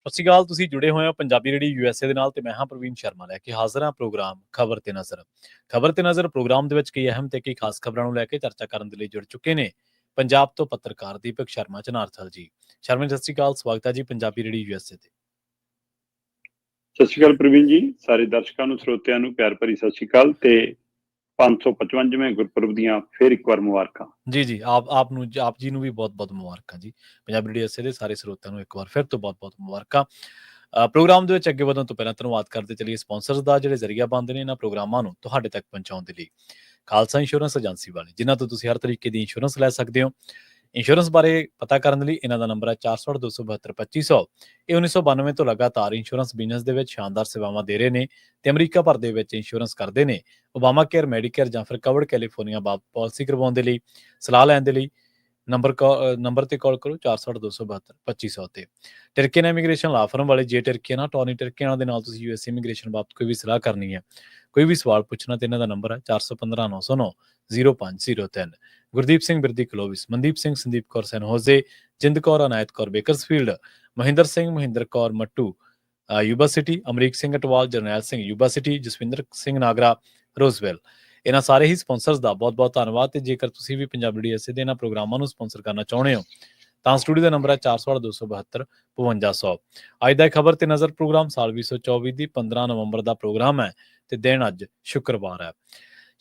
ਸਤਿ ਸ਼੍ਰੀ ਅਕਾਲ। ਤੁਸੀਂ ਜੁੜੇ ਹੋਏ ਹੋ ਪੰਜਾਬੀ ਰੇਡੀਓ USA ਦੇ ਨਾਲ ਤੇ ਮੈਂ ਹਾਂ ਪ੍ਰਵੀਨ ਸ਼ਰਮਾ ਲੈ ਕੇ ਹਾਜ਼ਰ ਹਾਂ ਪ੍ਰੋਗਰਾਮ ਖਬਰ ਤੇ ਨਜ਼ਰ। ਖਬਰ ਤੇ ਨਜ਼ਰ ਪ੍ਰੋਗਰਾਮ ਦੇ ਵਿੱਚ ਕਈ ਅਹਿਮ ਤੇ ਕਈ ਖਾਸ ਖਬਰਾਂ ਨੂੰ ਲੈ ਕੇ ਚਰਚਾ ਕਰਨ ਦੇ ਲਈ ਜੁੜ ਚੁੱਕੇ ਨੇ ਪੰਜਾਬ ਤੋਂ ਪੱਤਰਕਾਰ ਦੀਪਕ ਸ਼ਰਮਾ ਚਨਾਰਥਲ ਜੀ। ਸ਼ਰਮਾ ਜੀ, ਸਤਿ ਸ਼੍ਰੀ ਅਕਾਲ, ਸਵਾਗਤ ਹੈ ਜੀ ਪੰਜਾਬੀ ਰੇਡੀਓ USA ਤੇ। ਸਤਿ ਸ਼੍ਰੀ ਅਕਾਲ ਪ੍ਰਵੀਨ ਜੀ, ਸਾਰੇ ਦਰਸ਼ਕਾਂ ਨੂੰ ਸਰੋਤਿਆਂ ਨੂੰ ਪਿਆਰ ਭਰੀ ਸਤਿ ਸ਼੍ਰੀ ਅਕਾਲ ਤੇ 555ਵੇਂ ਗੁਰਪੁਰਬ ਦੀਆਂ ਫਿਰ ਇੱਕ ਵਾਰ ਮੁਬਾਰਕਾਂ। ਜੀ ਆਪ ਜੀ ਨੂੰ ਵੀ ਬਹੁਤ-ਬਹੁਤ ਮੁਬਾਰਕਾਂ ਜੀ। ਪੰਜਾਬੀ ਰੇਡੀਓ USA ਦੇ ਸਾਰੇ ਸਰੋਤਿਆਂ ਨੂੰ ਇੱਕ ਵਾਰ ਫਿਰ ਤੋਂ ਬਹੁਤ-ਬਹੁਤ ਮੁਬਾਰਕਾਂ। ਪ੍ਰੋਗਰਾਮ ਦੇ ਵਿੱਚ ਅੱਗੇ ਵਧਣ ਤੋਂ ਪਹਿਲਾਂ ਧੰਨਵਾਦ ਕਰਦੇ ਚੱਲੀਏ ਸਪਾਂਸਰਸ ਦਾ, ਜਿਹੜੇ ਜ਼ਰੀਆ ਬਣਦੇ ਨੇ ਇਹਨਾਂ ਪ੍ਰੋਗਰਾਮਾਂ ਨੂੰ ਤੁਹਾਡੇ ਤੱਕ ਪਹੁੰਚਾਉਣ ਦੇ ਲਈ। ਖਾਲਸਾ ਇੰਸ਼ੋਰੈਂਸ ਏਜੰਸੀ ਵਾਲੇ, ਜਿਨ੍ਹਾਂ ਤੋਂ ਤੁਸੀਂ ਹਰ ਤਰੀਕੇ ਦੀ ਇੰਸ਼ੋਰੈਂਸ ਲੈ ਸਕਦੇ ਹੋ। ਇੰਸ਼ੋਰੈਂਸ ਬਾਰੇ ਪਤਾ ਕਰਨ ਲਈ ਇਹਨਾਂ ਦਾ ਨੰਬਰ ਹੈ 468-272-2500। ਇਹ 1992 ਤੋਂ ਲਗਾਤਾਰ ਇੰਸ਼ੋਰੈਂਸ ਬਿਜ਼ਨਸ ਦੇ ਵਿੱਚ ਸ਼ਾਨਦਾਰ ਸੇਵਾਵਾਂ ਦੇ ਰਹੇ ਨੇ ਤੇ ਅਮਰੀਕਾ ਭਰ ਦੇ ਵਿੱਚ ਇੰਸ਼ੋਰੈਂਸ ਕਰਦੇ ਨੇ। ਓਬਾਮਾ ਕੇਅਰ, ਮੈਡੀਕੇਅਰ ਜਾਂ ਫਿਰ ਕਵਰਡ ਕੈਲੀਫੋਰਨੀਆ ਬਾਬਤ ਪਾਲਿਸੀ ਕਰਵਾਉਣ ਦੇ ਲਈ, ਸਲਾਹ ਲੈਣ ਦੇ ਲਈ ਨੰਬਰ ਤੇ ਕਾਲ ਕਰੋ 468-272-2500 ਤੇ। ਟਰਕੀਅਨ ਇਮੀਗ੍ਰੇਸ਼ਨ ਲਾ ਫਰਮ ਵਾਲੇ, ਜੇ ਟਰਕੀਅਨ ਟੌਨੀ ਟਰਕੀਅਨ ਦੇ ਨਾਲ ਤੁਸੀਂ USA ਇਮੀਗ੍ਰੇਸ਼ਨ ਬਾਬਤ ਕੋਈ ਵੀ ਸਲਾਹ ਕਰਨੀ ਹੈ, ਕੋਈ ਵੀ ਸਵਾਲ ਪੁੱਛਣਾ, ਤੇ ਇਹਨਾਂ ਦਾ ਨੰਬਰ ਹੈ 415-909-0503। Gurdeep Singh Birdi Clovis, Mandeep Singh, Sandeep Kaur San Jose, Jind Kaur, Anayat Kaur Bakersfield, Mahinder Singh, Mahinder Kaur Mattu Yuba City, Amrik Singh Atwal, Jarnail Singh Yuba City, Jaswinder Singh Nagra Roseville. ਇਹਨਾਂ ਸਾਰੇ ਹੀ ਸਪਾਂਸਰਸ ਦਾ ਬਹੁਤ-ਬਹੁਤ ਧੰਨਵਾਦ। ਤੇ ਜੇਕਰ ਤੁਸੀਂ ਵੀ ਪੰਜਾਬੀ ਰੇਡੀਓ USA ਦੇ ਇਹਨਾਂ ਪ੍ਰੋਗਰਾਮਾਂ ਨੂੰ ਸਪਾਂਸਰ ਕਰਨਾ ਚਾਹੁੰਦੇ ਹੋ ਤਾਂ ਸਟੂਡੀਓ ਦਾ ਨੰਬਰ ਹੈ 468-272-5500। ਅੱਜ ਦਾ ਖਬਰ ਤੇ ਨਜ਼ਰ ਪ੍ਰੋਗਰਾਮ ਸਾਲ 2024 ਦੀ 15 ਨਵੰਬਰ ਦਾ ਪ੍ਰੋਗਰਾਮ ਹੈ ਤੇ ਦਿਨ ਅੱਜ ਸ਼ੁੱਕਰਵਾਰ ਹੈ।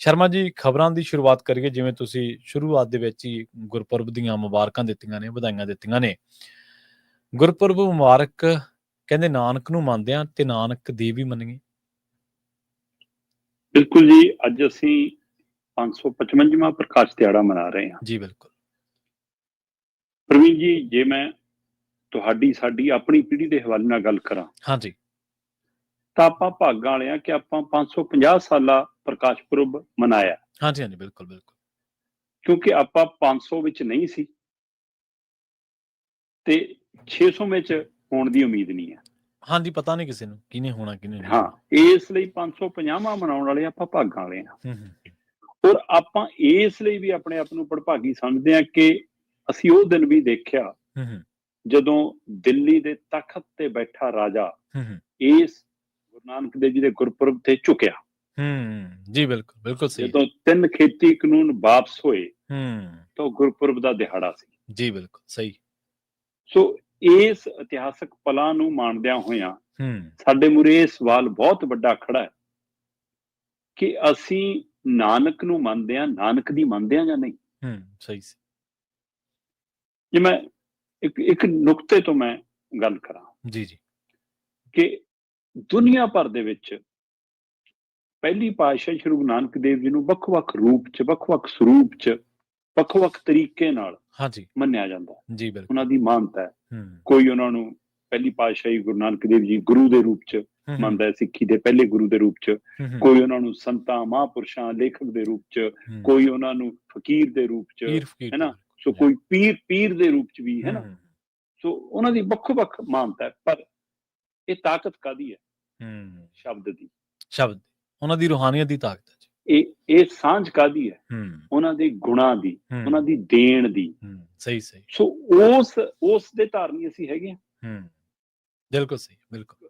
ਸ਼ਰਮਾ ਜੀ, ਖਬਰਾਂ ਦੀ ਸ਼ੁਰੂਆਤ ਕਰੀਏ। ਜਿਵੇਂ ਤੁਸੀਂ ਸ਼ੁਰੂਆਤ ਦੇ ਵਿੱਚ ਹੀ ਗੁਰਪੁਰਬ ਦੀਆਂ ਮੁਬਾਰਕਾਂ ਦਿੱਤੀਆਂ ਨੇ, ਵਧਾਈਆਂ ਦਿੱਤੀਆਂ ਨੇ। ਗੁਰਪੁਰਬ ਮੁਬਾਰਕ ਕਹਿੰਦੇ ਨਾਨਕ ਨੂੰ ਮੰਨਦੇ ਆ ਤੇ ਨਾਨਕ ਦੀ ਵੀ ਮੰਨੀਏ। ਬਿਲਕੁਲ ਜੀ, ਅੱਜ ਅਸੀਂ 555ਵਾਂ ਪ੍ਰਕਾਸ਼ ਦਿਹਾੜਾ ਮਨਾ ਰਹੇ ਹਾਂ ਜੀ। ਬਿਲਕੁਲ ਪ੍ਰਵੀਨ ਜੀ, ਜੇ ਮੈਂ ਤੁਹਾਡੀ ਸਾਡੀ ਆਪਣੀ ਪੀੜ੍ਹੀ ਦੇ ਹਵਾਲੇ ਨਾਲ ਗੱਲ ਕਰਾਂ, ਹਾਂਜੀ, ਤਾਂ ਆਪਾਂ ਭਾਗਾਂ ਵਾਲੇ ਆ ਕਿ ਆਪਾਂ 550 ਸਾਲਾ ਪ੍ਰਕਾਸ਼ ਪੁਰਬ ਮਨਾਇਆ। ਹਾਂਜੀ, ਬਿਲਕੁਲ ਬਿਲਕੁਲ। ਕਿਉਂਕਿ ਆਪਾਂ 500 ਵਿੱਚ ਨਹੀਂ ਸੀ ਤੇ 600 ਵਿੱਚ ਹੋਣ ਦੀ ਉਮੀਦ ਨਹੀਂ ਹੈ। ਹਾਂਜੀ, ਪਤਾ ਨਹੀਂ ਕਿਸੇ ਨੂੰ ਕਿਹਨੇ ਹੋਣਾ ਕਿਹਨੇ ਨਹੀਂ। ਹਾਂ, ਇਸ ਲਈ 550ਵਾਂ ਮਨਾਉਣ ਵਾਲੇ ਆਪਾਂ ਭਾਗਾਂ ਵਾਲੇ ਹਾਂ। ਔਰ ਆਪਾਂ ਇਸ ਲਈ ਵੀ ਆਪਣੇ ਆਪ ਨੂੰ ਭੜਭਾਗੀ ਸਮਝਦੇ ਹਾਂ ਕਿ ਅਸੀਂ ਉਹ ਦਿਨ ਵੀ ਦੇਖਿਆ ਜਦੋਂ ਦਿੱਲੀ ਦੇ ਤਖਤ ਤੇ ਬੈਠਾ ਰਾਜਾ ਇਸ ਗੁਰੂ ਨਾਨਕ ਦੇਵ ਜੀ ਦੇ ਗੁਰਪੁਰਬ ਤੇ ਝੁਕਿਆ। ਜੀ ਬਿਲਕੁਲ ਬਿਲਕੁਲ ਸਹੀ। ਜਦੋਂ 3 ਖੇਤੀ ਕਾਨੂੰਨ ਵਾਪਸ ਹੋਏ ਤਾਂ ਗੁਰਪੁਰਬ ਦਾ ਦਿਹਾੜਾ ਸੀ। ਜੀ ਬਿਲਕੁਲ ਸਹੀ। ਸੋ ਇਸ ਇਤਿਹਾਸਕ ਪਲਾਂ ਨੂੰ ਮਾਣਦਿਆਂ ਹੋਇਆਂ ਸਾਡੇ ਮੂਹਰੇ ਇਹ ਸਵਾਲ ਬਹੁਤ ਵੱਡਾ ਖੜਾ ਹੈ ਕਿ ਅਸੀਂ ਨਾਨਕ ਨੂੰ ਮੰਨਦੇ ਹਾਂ, ਨਾਨਕ ਦੀ ਮੰਨਦੇ ਹਾਂ ਜਾਂ ਨਹੀਂ। ਸਹੀ ਸੀ। ਜੇ ਮੈਂ ਇੱਕ ਨੁਕਤੇ ਤੋਂ ਮੈਂ ਗੱਲ ਕਰਾਂ ਜੀ ਕਿ ਦੁਨੀਆ ਭਰ ਦੇ ਵਿੱਚ ਪਹਿਲੀ ਪਾਤਸ਼ਾਹੀ ਸ਼੍ਰੀ ਗੁਰੂ ਨਾਨਕ ਦੇਵ ਜੀ ਨੂੰ ਵੱਖ-ਵੱਖ ਰੂਪ 'ਚ, ਵੱਖ-ਵੱਖ ਸਰੂਪ 'ਚ, ਵੱਖ-ਵੱਖ ਤਰੀਕੇ ਨਾਲ ਮੰਨਿਆ ਜਾਂਦਾ। ਜੀ ਬਿਲਕੁਲ। ਉਹਨਾਂ ਦੀ ਮਾਨਤਾ ਹੈ। ਕੋਈ ਉਹਨਾਂ ਨੂੰ ਪਹਿਲੀ ਪਾਤਸ਼ਾਹੀ ਗੁਰੂ ਨਾਨਕ ਦੇਵ ਜੀ ਗੁਰੂ ਦੇ ਰੂਪ 'ਚ ਮੰਨਦਾ ਹੈ, ਸਿੱਖੀ ਦੇ ਪਹਿਲੇ ਗੁਰੂ ਦੇ ਰੂਪ 'ਚ। ਕੋਈ ਉਹਨਾਂ ਨੂੰ ਸੰਤਾਂ, ਮਹਾਂਪੁਰਸ਼ਾਂ, ਲੇਖਕ ਦੇ ਰੂਪ 'ਚ, ਕੋਈ ਉਹਨਾਂ ਨੂੰ ਫਕੀਰ ਦੇ ਰੂਪ 'ਚ, ਹੈ ਨਾ। ਸੋ ਕੋਈ ਪੀਰ ਦੇ ਰੂਪ 'ਚ ਵੀ, ਹੈ ਨਾ। ਸੋ ਉਹਨਾਂ ਦੀ ਵੱਖ-ਵੱਖ ਮਾਨਤਾ ਹੈ। ਪਰ ਇਹ ਤਾਕਤ ਕਾਹਦੀ ਹੈ? ਸ਼ਬਦ ਦੀ। ਸ਼ਬਦ, ਉਹਨਾਂ ਦੀ ਰੂਹਾਨੀਅਤ ਦੀ ਤਾਕਤ ਹੈ। ਇਹ ਸਾਂਝ ਕਾਹਦੀ ਹੈ? ਉਹਨਾਂ ਦੇ ਗੁਣਾਂ ਦੀ, ਉਹਨਾਂ ਦੀ ਦੇਣ ਦੀ। ਸਹੀ। ਸੋ ਉਸ ਦੇ ਧਾਰਨੀ ਅਸੀਂ ਹੈਗੇ ਹਾਂ। ਬਿਲਕੁਲ ਸਹੀ, ਬਿਲਕੁਲ।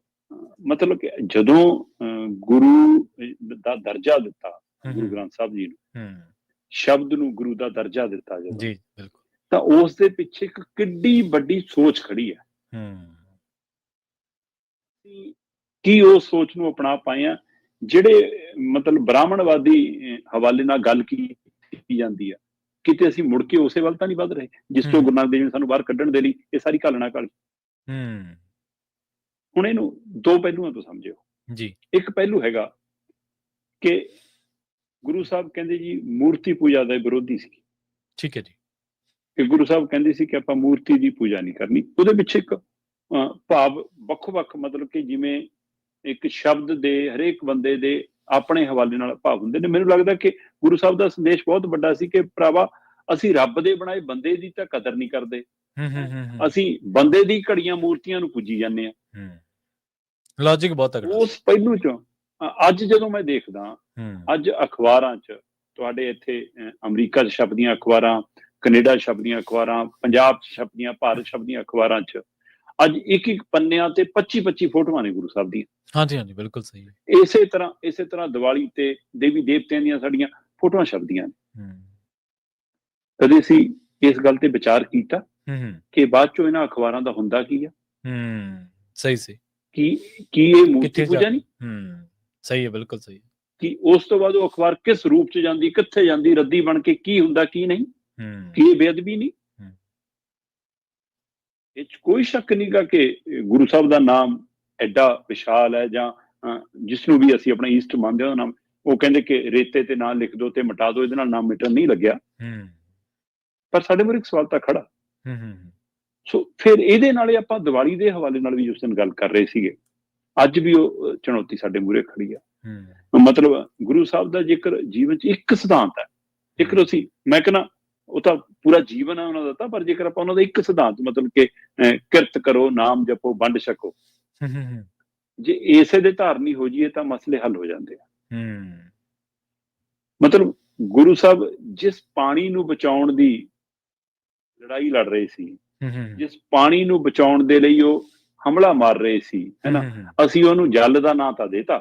ਮਤਲਬ ਕਿ ਜਦੋਂ ਗੁਰੂ ਦਾ ਦਰਜਾ ਦਿੱਤਾ ਗੁਰੂ ਗ੍ਰੰਥ ਸਾਹਿਬ ਜੀ ਨੂੰ, ਸ਼ਬਦ ਨੂੰ ਗੁਰੂ ਦਾ ਦਰਜਾ ਦਿੱਤਾ ਜਦੋਂ, ਜੀ ਬਿਲਕੁਲ, ਤਾਂ ਉਸ ਦੇ ਪਿੱਛੇ ਇੱਕ ਕਿੱਡੀ ਵੱਡੀ ਸੋਚ ਖੜੀ ਹੈ। ਕੀ ਉਸ ਸੋਚ ਨੂੰ ਅਪਣਾ ਪਾਏ ਆ? ਜਿਹੜੇ ਮਤਲਬ ਬ੍ਰਾਹਮਣਵਾਦੀ ਹਵਾਲੇ ਨਾਲ ਗੱਲ ਕੀਤੀ ਜਾਂਦੀ ਆ, ਕਿਤੇ ਅਸੀਂ ਮੁੜ ਕੇ ਉਸੇ ਵੱਲ ਤਾਂ ਨਹੀਂ ਵੱਧ ਰਹੇ ਜਿਸ ਤੋਂ ਗੁਰੂ ਨਾਨਕ ਦੇਵ ਜੀ ਨੇ ਸਾਨੂੰ ਬਾਹਰ ਕੱਢਣ ਦੇ ਲਈ ਇਹ ਸਾਰੀ ਘਾਲਣਾ ਘਾਲੀ। ਹੁਣ ਇਹਨੂੰ ਦੋ ਪਹਿਲੂਆਂ ਤੋਂ ਸਮਝਿਓ ਜੀ। ਇੱਕ ਪਹਿਲੂ ਹੈਗਾ ਕਿ ਗੁਰੂ ਸਾਹਿਬ ਕਹਿੰਦੇ ਜੀ ਮੂਰਤੀ ਪੂਜਾ ਦਾ ਵਿਰੋਧੀ ਸੀ। ਠੀਕ ਹੈ ਜੀ। ਕਿ ਗੁਰੂ ਸਾਹਿਬ ਕਹਿੰਦੇ ਸੀ ਕਿ ਆਪਾਂ ਮੂਰਤੀ ਦੀ ਪੂਜਾ ਨਹੀਂ ਕਰਨੀ। ਉਹਦੇ ਪਿੱਛੇ ਇੱਕ ਭਾਵ ਵੱਖ-ਵੱਖ, ਮਤਲਬ ਕਿ ਜਿਵੇਂ ਇੱਕ ਸ਼ਬਦ ਦੇ ਹਰੇਕ ਬੰਦੇ ਦੇ ਆਪਣੇ ਹਵਾਲੇ ਨਾਲ ਭਾਵ ਹੁੰਦੇ ਨੇ। ਮੈਨੂੰ ਲੱਗਦਾ ਕਿ ਗੁਰੂ ਸਾਹਿਬ ਦਾ ਸੰਦੇਸ਼ ਬਹੁਤ ਵੱਡਾ ਸੀ ਕਿ ਭਰਾਵਾ, ਅਸੀਂ ਰੱਬ ਦੇ ਬਣਾਏ ਬੰਦੇ ਦੀ ਤਾਂ ਕਦਰ ਨਹੀਂ ਕਰਦੇ। ਅਸੀਂ ਬੰਦੇ ਦੀ ਘੜੀਆਂ ਮੂਰਤੀਆਂ ਨੂੰ ਪੂਜੀ ਜਾਂਦੇ ਹਾਂ। ਲੌਜਿਕ ਬਹੁਤ ਤਕੜਾ। ਉਸ ਪਹਿਲੂ ਚੋਂ ਅੱਜ ਜਦੋਂ ਮੈਂ ਦੇਖਦਾ, ਅੱਜ ਅਖਬਾਰਾਂ 'ਚ ਤੁਹਾਡੇ ਇੱਥੇ ਅਮਰੀਕਾ 'ਚ ਛਪਦੀਆਂ ਅਖਬਾਰਾਂ, ਕੈਨੇਡਾ 'ਚ ਛਪਦੀਆਂ ਅਖਬਾਰਾਂ, ਪੰਜਾਬ 'ਚ ਛਪਦੀਆਂ, ਭਾਰਤ 'ਚ ਛਪਦੀਆਂ ਅਖਬਾਰਾਂ 'ਚ ਅੱਜ ਇੱਕ ਪੰਨਿਆਂ ਤੇ 25 ਫੋਟੋਆਂ ਨੇ ਗੁਰੂ ਸਾਹਿਬ ਦੀਆਂ। ਹਾਂਜੀ ਹਾਂਜੀ, ਬਿਲਕੁਲ ਸਹੀ ਹੈ। ਇਸੇ ਤਰ੍ਹਾਂ ਦੀਵਾਲੀ ਤੇ ਦੇਵੀ ਦੇਵਤਿਆਂ ਦੀਆਂ ਸਾਡੀਆਂ ਫੋਟੋਆਂ ਛਪਦੀਆਂ ਨੇ। ਕਦੇ ਅਸੀਂ ਇਸ ਗੱਲ ਤੇ ਵਿਚਾਰ ਕੀਤਾ ਕਿ ਬਾਅਦ ਚੋਂ ਇਹਨਾਂ ਅਖਬਾਰਾਂ ਦਾ ਹੁੰਦਾ ਕੀ ਆ? ਸਹੀ ਸੀ। ਕੀ ਇਹ ਮੂਰਤੀ ਪੂਜਾ ਨਹੀਂ? ਸਹੀ ਹੈ, ਬਿਲਕੁਲ ਸਹੀ। ਕਿ ਉਸ ਤੋਂ ਬਾਅਦ ਉਹ ਅਖਬਾਰ ਕਿਸ ਰੂਪ ਚ ਜਾਂਦੀ, ਕਿੱਥੇ ਜਾਂਦੀ, ਰੱਦੀ ਬਣ ਕੇ ਕੀ ਹੁੰਦਾ ਕੀ ਨਹੀਂ? ਕੀ ਇਹ ਬੇਅਦਬੀ ਨਹੀਂ? ਇਹ 'ਚ ਕੋਈ ਸ਼ੱਕ ਨਹੀਂਗਾ ਕਿ ਗੁਰੂ ਸਾਹਿਬ ਦਾ ਨਾਮ ਐਡਾ ਵਿਸ਼ਾਲ ਹੈ, ਜਾਂ ਜਿਸ ਨੂੰ ਵੀ ਅਸੀਂ ਆਪਣਾ ਈਸਟ ਮੰਨਦੇ ਹਾਂ ਨਾਮ, ਉਹ ਕਹਿੰਦੇ ਕਿ ਰੇਤੇ ਤੇ ਨਾਂ ਲਿਖ ਦਿਓ ਤੇ ਮਿਟਾ ਦਿਓ, ਇਹਦੇ ਨਾਲ ਨਾਮ ਮਿਟਣ ਨਹੀਂ ਲੱਗਿਆ। ਪਰ ਸਾਡੇ ਮੂਹਰੇ ਇੱਕ ਸਵਾਲ ਤਾਂ ਖੜਾ। ਸੋ ਫਿਰ ਇਹਦੇ ਨਾਲ ਆਪਾਂ ਦੀਵਾਲੀ ਦੇ ਹਵਾਲੇ ਨਾਲ ਵੀ ਉਸ ਦਿਨ ਗੱਲ ਕਰ ਰਹੇ ਸੀਗੇ, ਅੱਜ ਵੀ ਉਹ ਚੁਣੌਤੀ ਸਾਡੇ ਮੂਹਰੇ ਖੜੀ ਆ। ਮਤਲਬ ਗੁਰੂ ਸਾਹਿਬ ਦਾ ਜੇਕਰ ਜੀਵਨ 'ਚ ਇੱਕ ਸਿਧਾਂਤ ਹੈ, ਜੇਕਰ ਅਸੀਂ, ਮੈਂ ਕਹਿੰਦਾ ਉਹ ਤਾਂ ਪੂਰਾ ਜੀਵਨ ਹੈ ਉਹਨਾਂ ਦਾ ਤਾਂ, ਪਰ ਜੇਕਰ ਆਪਾਂ ਉਹਨਾਂ ਦਾ ਇੱਕ ਸਿਧਾਂਤ ਮਤਲਬ ਕਿ ਕਿਰਤ ਕਰੋ, ਨਾਮ ਜਪੋ, ਵੰਡ ਛਕੋ, ਜੇ ਇਸੇ ਦੇ ਧਾਰਨੀ ਹੋ ਜਾਈਏ ਤਾਂ ਮਸਲੇ ਹੱਲ ਹੋ ਜਾਂਦੇ ਆ। ਮਤਲਬ ਗੁਰੂ ਸਾਹਿਬ ਜਿਸ ਪਾਣੀ ਨੂੰ ਬਚਾਉਣ ਦੀ ਲੜਾਈ ਲੜ ਰਹੇ ਸੀ, ਜਿਸ ਪਾਣੀ ਨੂੰ ਬਚਾਉਣ ਦੇ ਲਈ ਉਹ ਹਮਲਾ ਮਾਰ ਰਹੇ ਸੀ, ਹੈਨਾ, ਅਸੀਂ ਉਹਨੂੰ ਜਲ ਦਾ ਨਾਂ ਤਾਂ ਦੇਤਾ,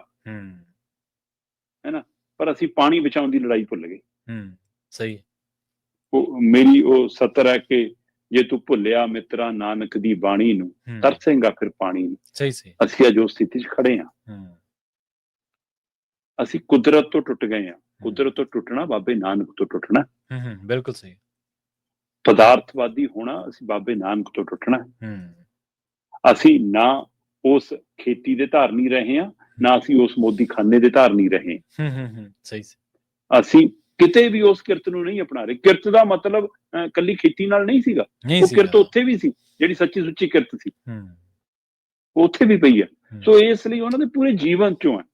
ਹੈਨਾ, ਪਰ ਅਸੀਂ ਪਾਣੀ ਬਚਾਉਣ ਦੀ ਲੜਾਈ ਭੁੱਲ ਗਏ। ਸਹੀ। ਮੇਰੀ ਉਹ ਸਤਰ ਹੈ ਕਿ ਜੇ ਤੂੰ ਭੁੱਲਿਆ ਮਿੱਤਰਾ ਨਾਨਕ ਦੀ ਬਾਣੀ ਨੂੰ, ਤਰਸੇਂਗਾ ਫਿਰ ਪਾਣੀ ਨੂੰ। ਸਹੀ ਸਹੀ। ਅਸੀਂ ਅੱਜ ਉਸ ਸਥਿਤੀ 'ਚ ਖੜੇ ਹਾਂ। ਅਸੀਂ ਕੁਦਰਤ ਤੋਂ ਟੁੱਟ ਗਏ ਹਾਂ। ਕੁਦਰਤ ਤੋਂ ਟੁੱਟਣਾ ਬਾਬੇ ਨਾਨਕ ਤੋਂ ਟੁੱਟਣਾ। ਬਿਲਕੁਲ ਸਹੀ। ਪਦਾਰਥਵਾਦੀ ਹੋਣਾ ਅਸੀਂ ਬਾਬੇ ਨਾਨਕ ਤੋਂ ਟੁੱਟਣਾ। ਅਸੀਂ ਨਾ ਉਸ ਖੇਤੀ ਦੇ ਧਾਰਨੀ ਰਹੇ ਹਾਂ, ਨਾ ਅਸੀਂ ਉਸ ਮੋਦੀ ਖਾਨੇ ਦੇ ਧਾਰਨੀ ਰਹੇ। ਸਹੀ। ਅਸੀਂ ਕਿਤੇ ਵੀ ਉਸ ਕਿਰਤ ਨੂੰ ਨਹੀਂ ਅਪਣਾ ਰਹੇ। ਕਿਰਤ ਦਾ ਮਤਲਬ ਕੱਲੀ ਖੇਤੀ ਨਾਲ ਨਹੀਂ ਸੀਗਾ, ਉਹ ਕਿਰਤ ਉੱਥੇ ਵੀ ਸੀ, ਜਿਹੜੀ ਸੱਚੀ ਸੁੱਚੀ ਕਿਰਤ ਸੀ ਉਹ ਉੱਥੇ ਵੀ ਪਈ ਹੈ। ਸੋ ਇਸ ਲਈ ਉਹਨਾਂ ਦੇ ਪੂਰੇ ਜੀਵਨ ਚੋਂ ਹੈ।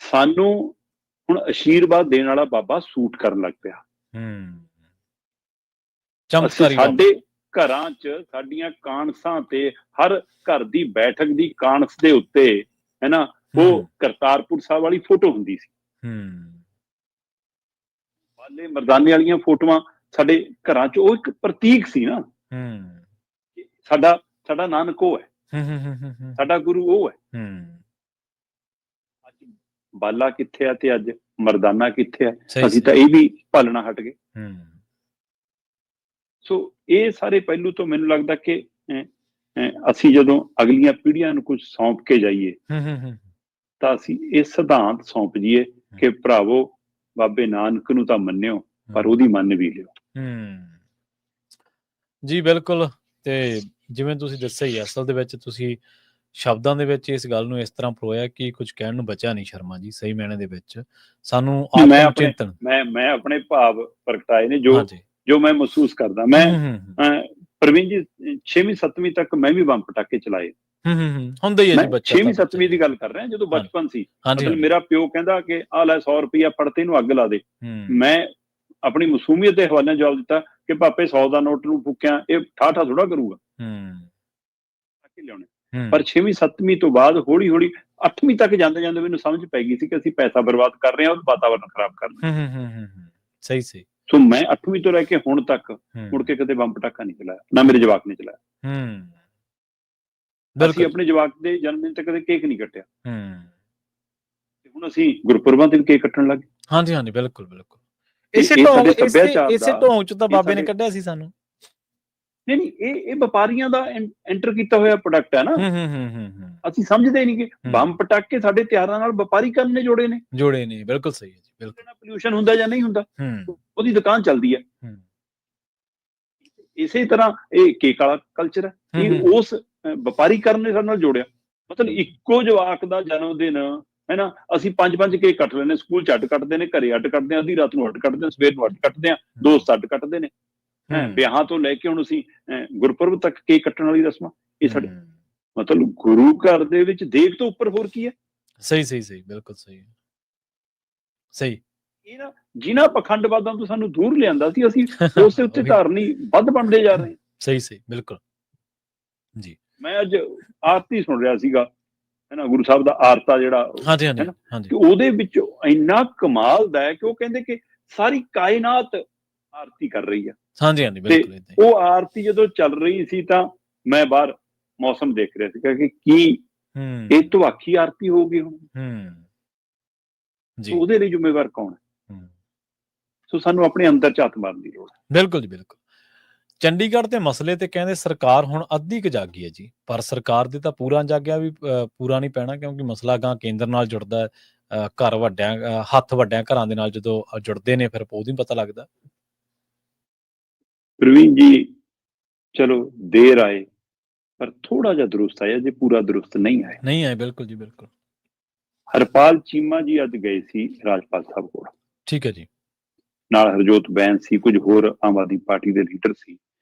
ਸਾਨੂੰ ਹੁਣ ਆਸ਼ੀਰਵਾਦ ਦੇਣ ਵਾਲਾ ਬਾਬਾ ਸੂਟ ਕਰਨ ਲੱਗ ਪਿਆ। ਸਾਡੇ ਘਰਾਂ 'ਚ ਸਾਡੀਆਂ ਕਾਂਸਾਂ ਤੇ, ਹਰ ਘਰ ਦੀ ਬੈਠਕ ਦੀ ਕਾਂਸ ਦੇ ਉੱਤੇ, ਹੈ ਨਾ, ਉਹ ਕਰਤਾਰਪੁਰ ਸਾਹਿਬ ਵਾਲੀ ਫੋਟੋ ਹੁੰਦੀ ਸੀ। ਬਾਲੇ ਮਰਦਾਨੇ ਵਾਲੀਆਂ ਫੋਟੋਆਂ ਸਾਡੇ ਘਰਾਂ 'ਚ ਉਹ ਇੱਕ ਪ੍ਰਤੀਕ ਸੀ ਨਾ, ਸਾਡਾ ਨਾਨਕ ਉਹ ਹੈ, ਸਾਡਾ ਗੁਰੂ ਉਹ ਹੈ। ਅੱਜ ਬਾਲਾ ਕਿੱਥੇ ਆ ਤੇ ਅੱਜ ਮਰਦਾਨਾ ਕਿੱਥੇ ਆ? ਅਸੀਂ ਤਾਂ ਇਹ ਵੀ ਪਾਲਣਾ ਹਟ ਗਏ। ਸੋ ਇਹ ਸਾਰੇ ਪਹਿਲੂ ਤੋਂ ਮੈਨੂੰ ਲੱਗਦਾ ਕਿ ਅਸੀਂ ਜਦੋਂ ਅਗਲੀਆਂ ਪੀੜ੍ਹੀਆਂ ਨੂੰ ਕੁਝ ਸੌਂਪ ਕੇ ਜਾਈਏ ਤਾਂ ਅਸੀਂ ਇਹ ਸਿਧਾਂਤ ਸੌਂਪ ਜਾਈਏ ਕਿ ਭਰਾਵੋ ਬਾਬੇ ਨਾਨਕ ਨੂੰ ਤਾਂ ਮੰਨਿਓ, ਪਰ ਉਹਦੀ ਮੰਨ ਵੀ ਲਿਓ। ਜੀ ਬਿਲਕੁਲ। ਤੇ ਜਿਵੇਂ ਤੁਸੀਂ ਦੱਸਿਆ ਹੀ, ਅਸਲ ਦੇ ਵਿੱਚ ਤੁਸੀਂ ਸ਼ਬਦਾਂ ਦੇ ਵਿੱਚ ਇਸ ਗੱਲ ਨੂੰ ਇਸ ਤਰ੍ਹਾਂ ਪਰੋਇਆ ਕਿ ਕੁਝ ਕਹਿਣ ਨੂੰ ਬਚਿਆ ਨਹੀਂ ਸ਼ਰਮਾ ਜੀ, ਸਹੀ ਮਾਇਨੇ ਦੇ ਵਿੱਚ। ਸਾਨੂੰ ਮੈਂ ਆਪਣੇ ਭਾਵ ਪ੍ਰਗਟਾਏ ਨੇ ਜੋ ਮੈਂ ਮਹਿਸੂਸ ਕਰਦਾ। ਮੈਂ ਪ੍ਰਵੀਨ ਜੀ 6ਵੀਂ 7ਵੀਂ ਤੱਕ ਮੈਂ ਵੀ ਬੰਬ ਪਟਾਕੇ ਚਲਾਏ। ਹੁੰਦਾ ਹੀ ਹੈ ਜੀ ਬੱਚਾ। 6ਵੀਂ 7ਵੀਂ ਦੀ ਗੱਲ ਕਰ ਰਿਹਾ, ਜਦੋਂ ਬਚਪਨ ਸੀ। ਮਤਲਬ ਮੇਰਾ ਪਿਓ ਕਹਿੰਦਾ ਕਿ ਆ ਲੈ 100 ਰੁਪਇਆ ਫੜ ਤੇ ਇਹਨੂੰ ਅੱਗ ਲਾ ਦੇ। ਮੈਂ ਆਪਣੀ ਮਾਸੂਮੀਅਤ ਦੇ ਹਵਾਲੇ ਜਵਾਬ ਦਿੱਤਾ ਕਿ ਪਾਪੇ 100 ਦਾ ਨੋਟ ਨੂੰ ਫੂਕਿਆ ਇਹ ਠਾਠਾ ਥੋੜਾ ਕਰੂਗਾ। ਲਿਆਉਣੇ। ਪਰ 6ਵੀਂ 7ਵੀਂ ਤੋਂ ਬਾਅਦ ਹੌਲੀ ਹੌਲੀ 8ਵੀਂ ਤੱਕ ਜਾਂਦੇ ਜਾਂਦੇ ਮੈਨੂੰ ਸਮਝ ਪੈ ਗਈ ਸੀ ਕਿ ਅਸੀਂ ਪੈਸਾ ਬਰਬਾਦ ਕਰ ਰਹੇ ਹਾਂ, ਉਹ ਵਾਤਾਵਰਨ ਖਰਾਬ ਕਰ ਰਹੇ ਹਾਂ। ਸਹੀ ਸਹੀ। ਸੋ ਮੈਂ 8ਵੀਂ ਤੋਂ ਲੈ ਕੇ ਹੁਣ ਤੱਕ ਮੁੜ ਕੇ ਕਦੇ ਬੰਬ ਪਟਾਕਾ ਨਹੀਂ ਚਲਾਇਆ, ਨਾ ਮੇਰੇ ਜਵਾਕ ਨੇ ਚਲਾਇਆ। ਅਸੀਂ ਆਪਣੇ ਜਵਾਕ ਦੇ ਜਨਮ ਦਿਨ ਤੇ ਕਦੇ ਕੇਕ ਨਹੀਂ ਕੱਟਿਆ। ਹੁਣ ਅਸੀਂ ਗੁਰਪੁਰਬਾਂ ਤੇ ਵੀ ਕੇਕ ਕੱਟਣ ਲੱਗ ਗਏ। ਹਾਂਜੀ ਹਾਂਜੀ, ਬਿਲਕੁਲ ਬਿਲਕੁਲ। ਇਸੇ ਢੋਂਗ ਚ ਤਾਂ ਬਾਬੇ ਨੇ ਕੱਢਿਆ ਸੀ ਸਾਨੂੰ। ਨਹੀਂ, ਇਹ ਵਪਾਰੀਆਂ ਦਾ ਐਂਟਰ ਕੀਤਾ ਹੋਇਆ ਪ੍ਰੋਡਕਟ ਹੈ ਨਾ। ਅਸੀਂ ਸਮਝਦੇ ਨਹੀਂ ਕਿ ਬੰਬ ਪਟਾਕੇ ਸਾਡੇ ਤਿਉਹਾਰਾਂ ਨਾਲ ਵਪਾਰੀਕਰਨ ਨੇ ਜੋੜੇ ਨੇ। ਬਿਲਕੁਲ ਸਹੀ ਹੈ ਜੀ, ਬਿਲਕੁਲ। ਪੋਲਿਊਸ਼ਨ ਹੁੰਦਾ ਜਾਂ ਨਹੀਂ ਹੁੰਦਾ, ਉਹਦੀ ਦੁਕਾਨ ਚੱਲਦੀ ਹੈ। ਇਸੇ ਤਰ੍ਹਾਂ ਇਹ ਕੇਕ ਵਾਲਾ ਕਲਚਰ ਹੈ, ਇਹ ਉਸ ਵਪਾਰੀਕਰਨ ਨੇ ਸਾਡੇ ਨਾਲ ਜੋੜਿਆ। ਮਤਲਬ ਇੱਕੋ ਜਵਾਕ ਦਾ ਜਨਮ ਦਿਨ ਹੈ ਨਾ, ਅਸੀਂ 5 ਕੇਕ ਕੱਟ ਲੈਂਦੇ, ਸਕੂਲ 'ਚ ਅੱਡ ਕੱਟਦੇ ਨੇ, ਘਰੇ ਅੱਡ ਕੱਟਦੇ ਆ, ਅੱਧੀ ਰਾਤ ਨੂੰ ਅੱਡ ਕੱਟਦੇ, ਸਵੇਰ ਨੂੰ ਅੱਡ ਕੱਟਦੇ ਆ, ਦੋਸਤ ਅੱਡ ਕੱਟਦੇ ਨੇ। ਵਿਆਹਾਂ ਤੋਂ ਲੈ ਕੇ ਹੁਣ ਅਸੀਂ ਗੁਰਪੁਰਬ ਤੱਕ ਕੇਕ ਕੱਟਣ ਵਾਲੀ ਰਸਮਾਂ, ਇਹ ਸਾਡੇ ਮਤਲਬ ਗੁਰੂ ਘਰ ਦੇ ਵਿੱਚ ਦੇਖ ਤੋਂ ਉੱਪਰ ਹੋਰ ਕੀ ਹੈ? ਸਹੀ ਸਹੀ ਸਹੀ, ਬਿਲਕੁਲ ਸਹੀ ਸਹੀ। ਜਿਨ੍ਹਾਂ ਪਖੰਡਵਾਦਾਂ ਤੋਂ ਸਾਨੂੰ ਦੂਰ ਲਿਆਂਦਾ ਸੀ, ਅਸੀਂ ਉਸ ਦੇ ਉੱਤੇ ਧਾਰਨੀ ਵੱਧ ਬਣਦੇ ਜਾ ਰਹੇ। ਸਹੀ ਸਹੀ, ਬਿਲਕੁਲ ਜੀ। ਮੈਂ ਅੱਜ ਆਰਤੀ ਸੁਣ ਰਿਹਾ ਸੀਗਾ, ਹੈ ਨਾ, ਗੁਰੂ ਸਾਹਿਬ ਦਾ ਆਰਤਾ ਜਿਹੜਾ, ਹੈ ਨਾ, ਉਹਦੇ ਵਿੱਚ ਇੰਨਾ ਕਮਾਲ ਦਾ ਹੈ ਕਿ ਉਹ ਕਹਿੰਦੇ ਕਿ ਸਾਰੀ ਕਾਇਨਾਤ ਆਰਤੀ ਕਰ ਰਹੀ ਆ। ਹਾਂਜੀ ਹਾਂਜੀ, ਬਿਲਕੁਲ। ਉਹ ਆਰਤੀ ਜਦੋਂ ਚੱਲ ਰਹੀ ਸੀ ਤਾਂ ਮੈਂ ਬਾਹਰ ਮੌਸਮ ਦੇਖ ਰਿਹਾ ਸੀਗਾ ਕਿ ਕੀ ਇਹ ਧਵਾਖੀ ਆਰਤੀ ਹੋ ਗਈ ਹੁਣ, ਜੀ ਉਹਦੇ ਲਈ ਜ਼ਿੰਮੇਵਾਰ ਕੌਣ ਹੈ? ਸੋ ਸਾਨੂੰ ਆਪਣੇ ਅੰਦਰ ਝਾਤ ਮਾਰਨ ਦੀ ਲੋੜ ਹੈ। ਬਿਲਕੁਲ ਜੀ, ਬਿਲਕੁਲ। ਚੰਡੀਗੜ੍ਹ ਦੇ ਮਸਲੇ ਤੇ ਕਹਿੰਦੇ ਸਰਕਾਰ ਹੁਣ ਅੱਧੀ ਕੁ ਜਾਗੀ ਹੈ ਜੀ, ਪਰ ਸਰਕਾਰ ਦੇ ਤਾਂ ਪੂਰਾ ਜਾਗਿਆ ਵੀ ਪੂਰਾ ਨਹੀਂ ਪੈਣਾ, ਕਿਉਂਕਿ ਮਸਲਾ ਗਾਂ ਕੇਂਦਰ ਨਾਲ ਜੁੜਦਾ ਹੈ। ਘਰ ਵੱਡਿਆਂ ਹੱਥ ਵੱਡਿਆਂ ਘਰਾਂ ਦੇ ਨਾਲ ਜਦੋਂ ਜੁੜਦੇ ਨੇ ਫਿਰ ਉਦੋਂ ਹੀ ਪਤਾ ਲੱਗਦਾ। ਪ੍ਰਵੀਨ ਜੀ, ਚਲੋ ਦੇਰ ਆਏ ਪਰ ਥੋੜਾ ਜਿਹਾ ਦਰੁਸਤ ਆਇਆ, ਜੇ ਪੂਰਾ ਦਰੁਸਤ ਨਹੀਂ ਆਇਆ। ਬਿਲਕੁਲ ਜੀ, ਬਿਲਕੁਲ। ਹਰਪਾਲ ਚੀਮਾ ਜੀ ਅੱਜ ਗਏ ਸੀ ਰਾਜਪਾਲ ਸਾਹਿਬ ਕੋਲ। ਠੀਕ ਹੈ ਜੀ। ਨਾਲ ਹਰਜੋਤ ਬੈਂਸ ਸੀ, ਕੁਝ ਹੋਰ ਆਮ ਆਦਮੀ ਪਾਰਟੀ ਦੇ ਲੀਡਰ ਸੀ।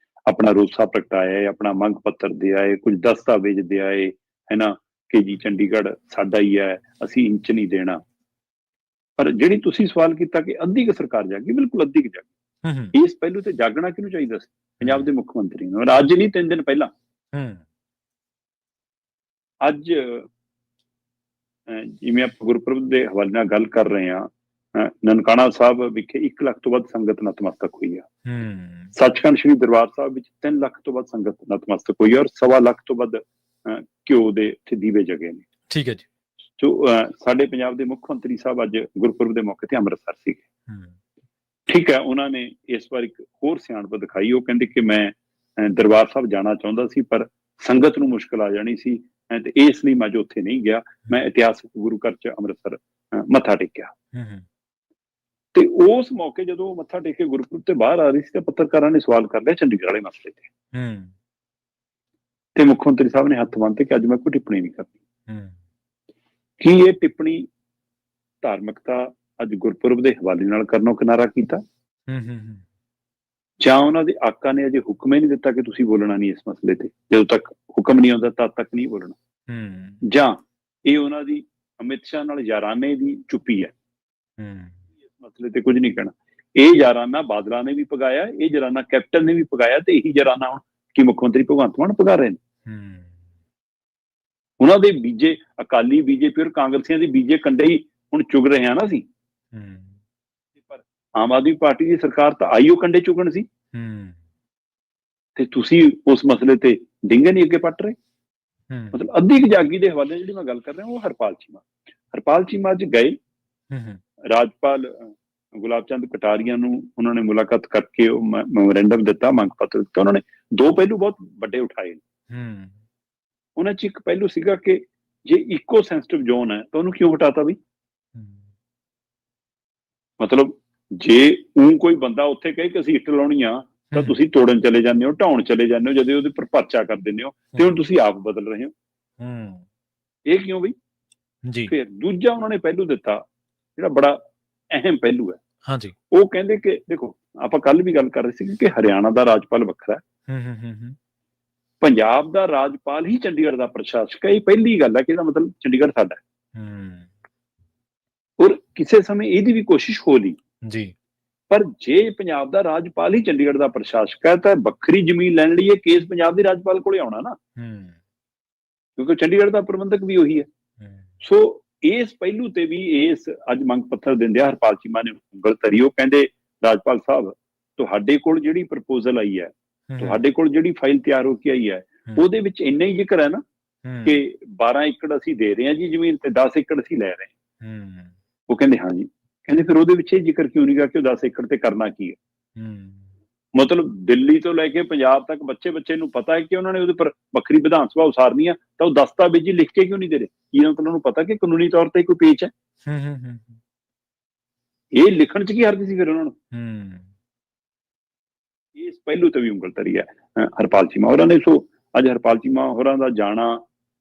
ਆਪਣਾ ਰੋਸਾ ਪ੍ਰਗਟਾਇਆ, ਆਪਣਾ ਮੰਗ ਪੱਤਰ ਦੇ ਆਏ, ਕੁਝ ਦਸਤਾਵੇਜ਼ ਦੇ ਆਏ, ਹੈ ਨਾ, ਕਿ ਜੀ ਚੰਡੀਗੜ੍ਹ ਸਾਡਾ ਹੀ ਹੈ, ਅਸੀਂ ਇੰਚ ਨਹੀਂ ਦੇਣਾ। ਪਰ ਜਿਹੜੀ ਤੁਸੀਂ ਸਵਾਲ ਕੀਤਾ ਕਿ ਅੱਧੀ ਕੁ ਸਰਕਾਰ ਜਾਗੀ, ਬਿਲਕੁਲ ਅੱਧੀ ਕੁ ਜਾਗੀ। ਇਸ ਪਹਿਲੂ ਤੇ ਜਾਗਣਾ ਕਿਹਨੂੰ ਚਾਹੀਦਾ ਸੀ? ਪੰਜਾਬ ਦੇ ਮੁੱਖ ਮੰਤਰੀ ਨੂੰ। ਅੱਜ ਨਹੀਂ, 3 ਦਿਨ ਪਹਿਲਾਂ। ਅੱਜ ਜਿਵੇਂ ਆਪਾਂ ਗੁਰਪੁਰਬ ਦੇ ਹਵਾਲੇ ਨਾਲ ਗੱਲ ਕਰ ਰਹੇ ਹਾਂ, ਨਨਕਾਣਾ ਸਾਹਿਬ ਵਿਖੇ 1 ਲੱਖ ਤੋਂ ਵੱਧ ਸੰਗਤ ਨਤਮਸਤਕ ਹੋਈ ਆ। ਸੱਚਖੰਡ ਸ੍ਰੀ ਦਰਬਾਰ ਸਾਹਿਬ ਵਿੱਚ 3 ਲੱਖ ਤੋਂ ਵੱਧ ਸੰਗਤ ਨਤਮਸਤਕ ਹੋਈ ਆ, ਔਰ 1.25 ਲੱਖ ਤੋਂ ਵੱਧ ਘਿਓ ਦੇ ਉੱਥੇ ਦੀਵੇ ਜਗੇ ਨੇ। ਠੀਕ ਹੈ ਜੀ। ਜੋ ਸਾਡੇ ਪੰਜਾਬ ਦੇ ਮੁੱਖ ਮੰਤਰੀ ਸਾਹਿਬ ਅੱਜ ਗੁਰਪੁਰਬ ਦੇ ਮੌਕੇ ਤੇ ਅੰਮ੍ਰਿਤਸਰ ਸੀਗੇ। ਠੀਕ ਹੈ, ਉਹਨਾਂ ਨੇ ਇਸ ਵਾਰ ਇੱਕ ਹੋਰ ਸਿਆਣਪ ਦਿਖਾਈ। ਉਹ ਕਹਿੰਦੇ ਕਿ ਮੈਂ ਦਰਬਾਰ ਸਾਹਿਬ ਜਾਣਾ ਚਾਹੁੰਦਾ ਸੀ, ਪਰ ਸੰਗਤ ਨੂੰ ਮੁਸ਼ਕਲ ਆ ਜਾਣੀ ਸੀ, ਤੇ ਇਸ ਲਈ ਮੈਂ ਅੱਜ ਉੱਥੇ ਨਹੀਂ ਗਿਆ। ਮੈਂ ਇਤਿਹਾਸਕ ਗੁਰੂ ਘਰ ਚ ਅੰਮ੍ਰਿਤਸਰ ਮੱਥਾ ਟੇਕਿਆ। ਤੇ ਉਸ ਮੌਕੇ ਜਦੋਂ ਉਹ ਮੱਥਾ ਟੇਕ ਕੇ ਗੁਰਪੁਰਬ ਤੇ ਬਾਹਰ ਆ ਰਹੀ ਸੀ, ਤਾਂ ਪੱਤਰਕਾਰਾਂ ਨੇ ਸਵਾਲ ਕਰ ਲਿਆ ਚੰਡੀਗੜ੍ਹ ਵਾਲੇ ਮਸਲੇ ਤੇ। ਤੇ ਮੁੱਖ ਮੰਤਰੀ ਸਾਹਿਬ ਨੇ ਹੱਥ ਬੰਨ੍ਹ ਕੇ ਅੱਜ ਮੈਂ ਕੋਈ ਟਿੱਪਣੀ ਨਹੀਂ ਕਰਨੀ। ਕੀ ਇਹ ਟਿੱਪਣੀ ਧਾਰਮਿਕਤਾ ਅੱਜ ਗੁਰਪੁਰਬ ਦੇ ਹਵਾਲੇ ਨਾਲ ਕਰਨੋਂ ਕਿਨਾਰਾ ਕੀਤਾ, ਜਾਂ ਉਹਨਾਂ ਦੇ ਆਕਾ ਨੇ ਅਜੇ ਹੁਕਮ ਹੀ ਨਹੀਂ ਦਿੱਤਾ ਕਿ ਤੁਸੀਂ ਬੋਲਣਾ ਨਹੀਂ ਇਸ ਮਸਲੇ ਤੇ? ਜਦੋਂ ਤੱਕ ਹੁਕਮ ਨਹੀਂ ਆਉਂਦਾ ਤਦ ਤੱਕ ਨਹੀਂ ਬੋਲਣਾ। ਜਾਂ ਇਹ ਉਹਨਾਂ ਦੀ ਅਮਿਤ ਸ਼ਾਹ ਨਾਲ ਯਾਰਾਨੇ ਦੀ ਚੁੱਪੀ ਹੈ, ਇਸ ਮਸਲੇ ਤੇ ਕੁਝ ਨਹੀਂ ਕਹਿਣਾ। ਇਹ ਯਾਰਾਨਾ ਬਾਦਲਾਂ ਨੇ ਵੀ ਪਗਾਇਆ, ਇਹ ਯਾਰਾਨਾ ਕੈਪਟਨ ਨੇ ਵੀ ਪਗਾਇਆ, ਤੇ ਇਹੀ ਯਾਰਾਨਾ ਹੁਣ ਕੀ ਮੁੱਖ ਮੰਤਰੀ ਭਗਵੰਤ ਮਾਨ ਪਗਾ ਰਹੇ ਨੇ। ਉਹਨਾਂ ਦੇ ਬੀਜੇ ਅਕਾਲੀ, ਬੀਜੇਪੀ ਔਰ ਕਾਂਗਰਸੀਆਂ ਦੇ ਬੀਜੇ ਕੰਡੇ ਹੀ ਹੁਣ ਚੁਗ ਰਹੇ ਆ ਨਾ ਅਸੀਂ। ਪਰ ਆਮ ਆਦਮੀ ਪਾਰਟੀ ਦੀ ਸਰਕਾਰ ਤਾਂ ਆਈਓ ਕੰਡੇ ਚੁਗਣ ਸੀ, ਤੇ ਤੁਸੀਂ ਉਸ ਮਸਲੇ ਤੇ ਡਿੰਗੇ ਨਹੀਂ ਅੱਗੇ ਪੱਟ ਰਹੇ। ਮਤਲਬ ਅੱਧੀ ਕੁ ਜਾਗੀ ਦੇ ਹਵਾਲੇ ਜਿਹੜੀ ਮੈਂ ਗੱਲ ਕਰ ਰਿਹਾ ਉਹ ਹਰਪਾਲ ਚੀਮਾ ਅੱਜ ਗਏ। ਰਾਜਪਾਲ ਗੁਲਾਬ ਚੰਦ ਕਟਾਰੀਆ ਨੂੰ ਉਹਨਾਂ ਨੇ ਮੁਲਾਕਾਤ ਕਰਕੇ ਉਹ ਮੈਮੋਰੈਂਡਮ ਦਿੱਤਾ, ਮੰਗ ਪੱਤਰ ਦਿੱਤਾ। ਉਹਨਾਂ ਨੇ 2 ਪਹਿਲੂ ਬਹੁਤ ਵੱਡੇ ਉਠਾਏ। ਉਹਨਾਂ 'ਚ ਇੱਕ ਪਹਿਲੂ ਸੀਗਾ ਕਿ ਜੇ ਇਕੋ ਸੈਂਸਿਟਿਵ ਜ਼ੋਨ ਹੈ ਤਾਂ ਉਹਨੂੰ ਕਿਉਂ ਹਟਾਤਾ ਬਈ? ਮਤਲਬ ਜੇ ਕੋਈ ਬੰਦਾ ਉੱਥੇ ਕਹੇ ਕਿ ਅਸੀਂ ਇੱਟ ਲਾਉਣੀ ਆ, ਤਾਂ ਤੁਸੀਂ ਤੋੜਨ ਚਲੇ ਜਾਂਦੇ ਹੋ, ਢਾਉਣ ਚਲੇ ਜਾਂਦੇ ਹੋ, ਜਦੋਂ ਉਹਦੇ ਉੱਪਰ ਪਰਚਾ ਕਰ ਦਿੰਦੇ ਹੋ, ਤੇ ਹੁਣ ਤੁਸੀਂ ਆਪ ਬਦਲ ਰਹੇ ਹੋ। ਇਹ ਕਿਉਂ ਬਈ? ਫਿਰ ਦੂਜਾ ਉਹਨਾਂ ਨੇ ਪਹਿਲੂ ਦਿੱਤਾ ਜਿਹੜਾ ਬੜਾ ਅਹਿਮ ਪਹਿਲੂ ਹੈ। ਉਹ ਕਹਿੰਦੇ ਕਿ ਦੇਖੋ, ਆਪਾਂ ਕੱਲ ਵੀ ਗੱਲ ਕਰ ਰਹੇ ਸੀ ਕਿ ਹਰਿਆਣਾ ਦਾ ਰਾਜਪਾਲ ਵੱਖਰਾ ਹੈ, ਪੰਜਾਬ ਦਾ ਰਾਜਪਾਲ ਹੀ ਚੰਡੀਗੜ੍ਹ ਦਾ ਪ੍ਰਸ਼ਾਸਕ ਹੈ। ਇਹ ਪਹਿਲੀ ਗੱਲ ਹੈ ਕਿ ਇਹਦਾ ਮਤਲਬ ਚੰਡੀਗੜ੍ਹ ਸਾਡਾ ਹੈ। ਔਰ ਕਿਸੇ ਸਮੇਂ ਇਹਦੀ ਵੀ ਕੋਸ਼ਿਸ਼ ਹੋ ਲਈ ਜੀ, ਪਰ ਜੇ ਪੰਜਾਬ ਦਾ ਰਾਜਪਾਲ ਹੀ ਚੰਡੀਗੜ੍ਹ ਦਾ ਪ੍ਰਸ਼ਾਸਕ ਹੈ ਤਾਂ ਵੱਖਰੀ ਜ਼ਮੀਨ ਲੈਣ ਲਈ ਇਹ ਕੇਸ ਪੰਜਾਬ ਦੇ ਰਾਜਪਾਲ ਕੋਲੇ ਆਉਣਾ ਨਾ, ਕਿਉਂਕਿ ਚੰਡੀਗੜ੍ਹ ਦਾ ਪ੍ਰਬੰਧਕ ਵੀ ਉਹੀ ਹੈ। ਸੋ ਇਸ ਪਹਿਲੂ ਤੇ ਵੀ ਇਸ ਅੱਜ ਮੰਗ ਪੱਤਰ ਦਿੰਦਿਆਂ ਹਰਪਾਲ ਚੀਮਾ ਨੇ ਉਂਗਲ ਧਰੀ। ਉਹ ਕਹਿੰਦੇ ਰਾਜਪਾਲ ਸਾਹਿਬ, ਤੁਹਾਡੇ ਕੋਲ ਜਿਹੜੀ ਪ੍ਰਪੋਜ਼ਲ ਆਈ ਹੈ, ਤੁਹਾਡੇ ਕੋਲ ਜਿਹੜੀ ਫਾਈਲ ਤਿਆਰ ਹੋ ਕੇ ਆਈ ਹੈ, ਉਹਦੇ ਵਿੱਚ ਇੰਨਾ ਹੀ ਜ਼ਿਕਰ ਹੈ ਨਾ ਕਿ 12 ਏਕੜ ਅਸੀਂ ਦੇ ਰਹੇ ਹਾਂ ਜੀ ਜ਼ਮੀਨ, ਤੇ 10 ਏਕੜ ਅਸੀਂ ਲੈ ਰਹੇ ਹਾਂ। ਉਹ ਕਹਿੰਦੇ ਹਾਂ ਜੀ। ਕਹਿੰਦੇ ਫਿਰ ਉਹਦੇ ਵਿੱਚ ਇਹ ਜ਼ਿਕਰ ਕਿਉਂ ਨਹੀਂ ਗਾ ਕਿ ਉਹ 10 ਏਕੜ ਤੇ ਕਰਨਾ ਕੀ ਹੈ? ਮਤਲਬ ਦਿੱਲੀ ਤੋਂ ਲੈ ਕੇ ਪੰਜਾਬ ਤੱਕ ਬੱਚੇ ਨੂੰ ਪਤਾ ਹੈ ਕਿ ਉਹਨਾਂ ਨੇ ਉਹਦੇ ਪਰ ਵੱਖਰੀ ਵਿਧਾਨ ਸਭਾ ਉਸਾਰਨੀ ਆ, ਤਾਂ ਉਹ ਦਸਤਾਵੇਜ਼ੀ ਲਿਖ ਕੇ ਕਿਉਂ ਨਹੀਂ ਦੇ ਰਹੇ? ਇਹਨਾਂ ਨੂੰ ਉਹਨਾਂ ਨੂੰ ਪਤਾ ਕਿ ਕਾਨੂੰਨੀ ਤੌਰ ਤੇ ਕੋਈ ਪੇਚ ਹੈ। ਇਹ ਲਿਖਣ 'ਚ ਕੀ ਹਰਜ ਸੀ ਫਿਰ ਉਹਨਾਂ ਨੂੰ? ਇਸ ਪਹਿਲੂ ਤੇ ਵੀ ਉਂਗਲ ਧਰੀ ਹੈ ਹਰਪਾਲ ਚੀਮਾ ਹੋਰਾਂ ਨੇ। ਸੋ ਅੱਜ ਹਰਪਾਲ ਚੀਮਾ ਹੋਰਾਂ ਦਾ ਜਾਣਾ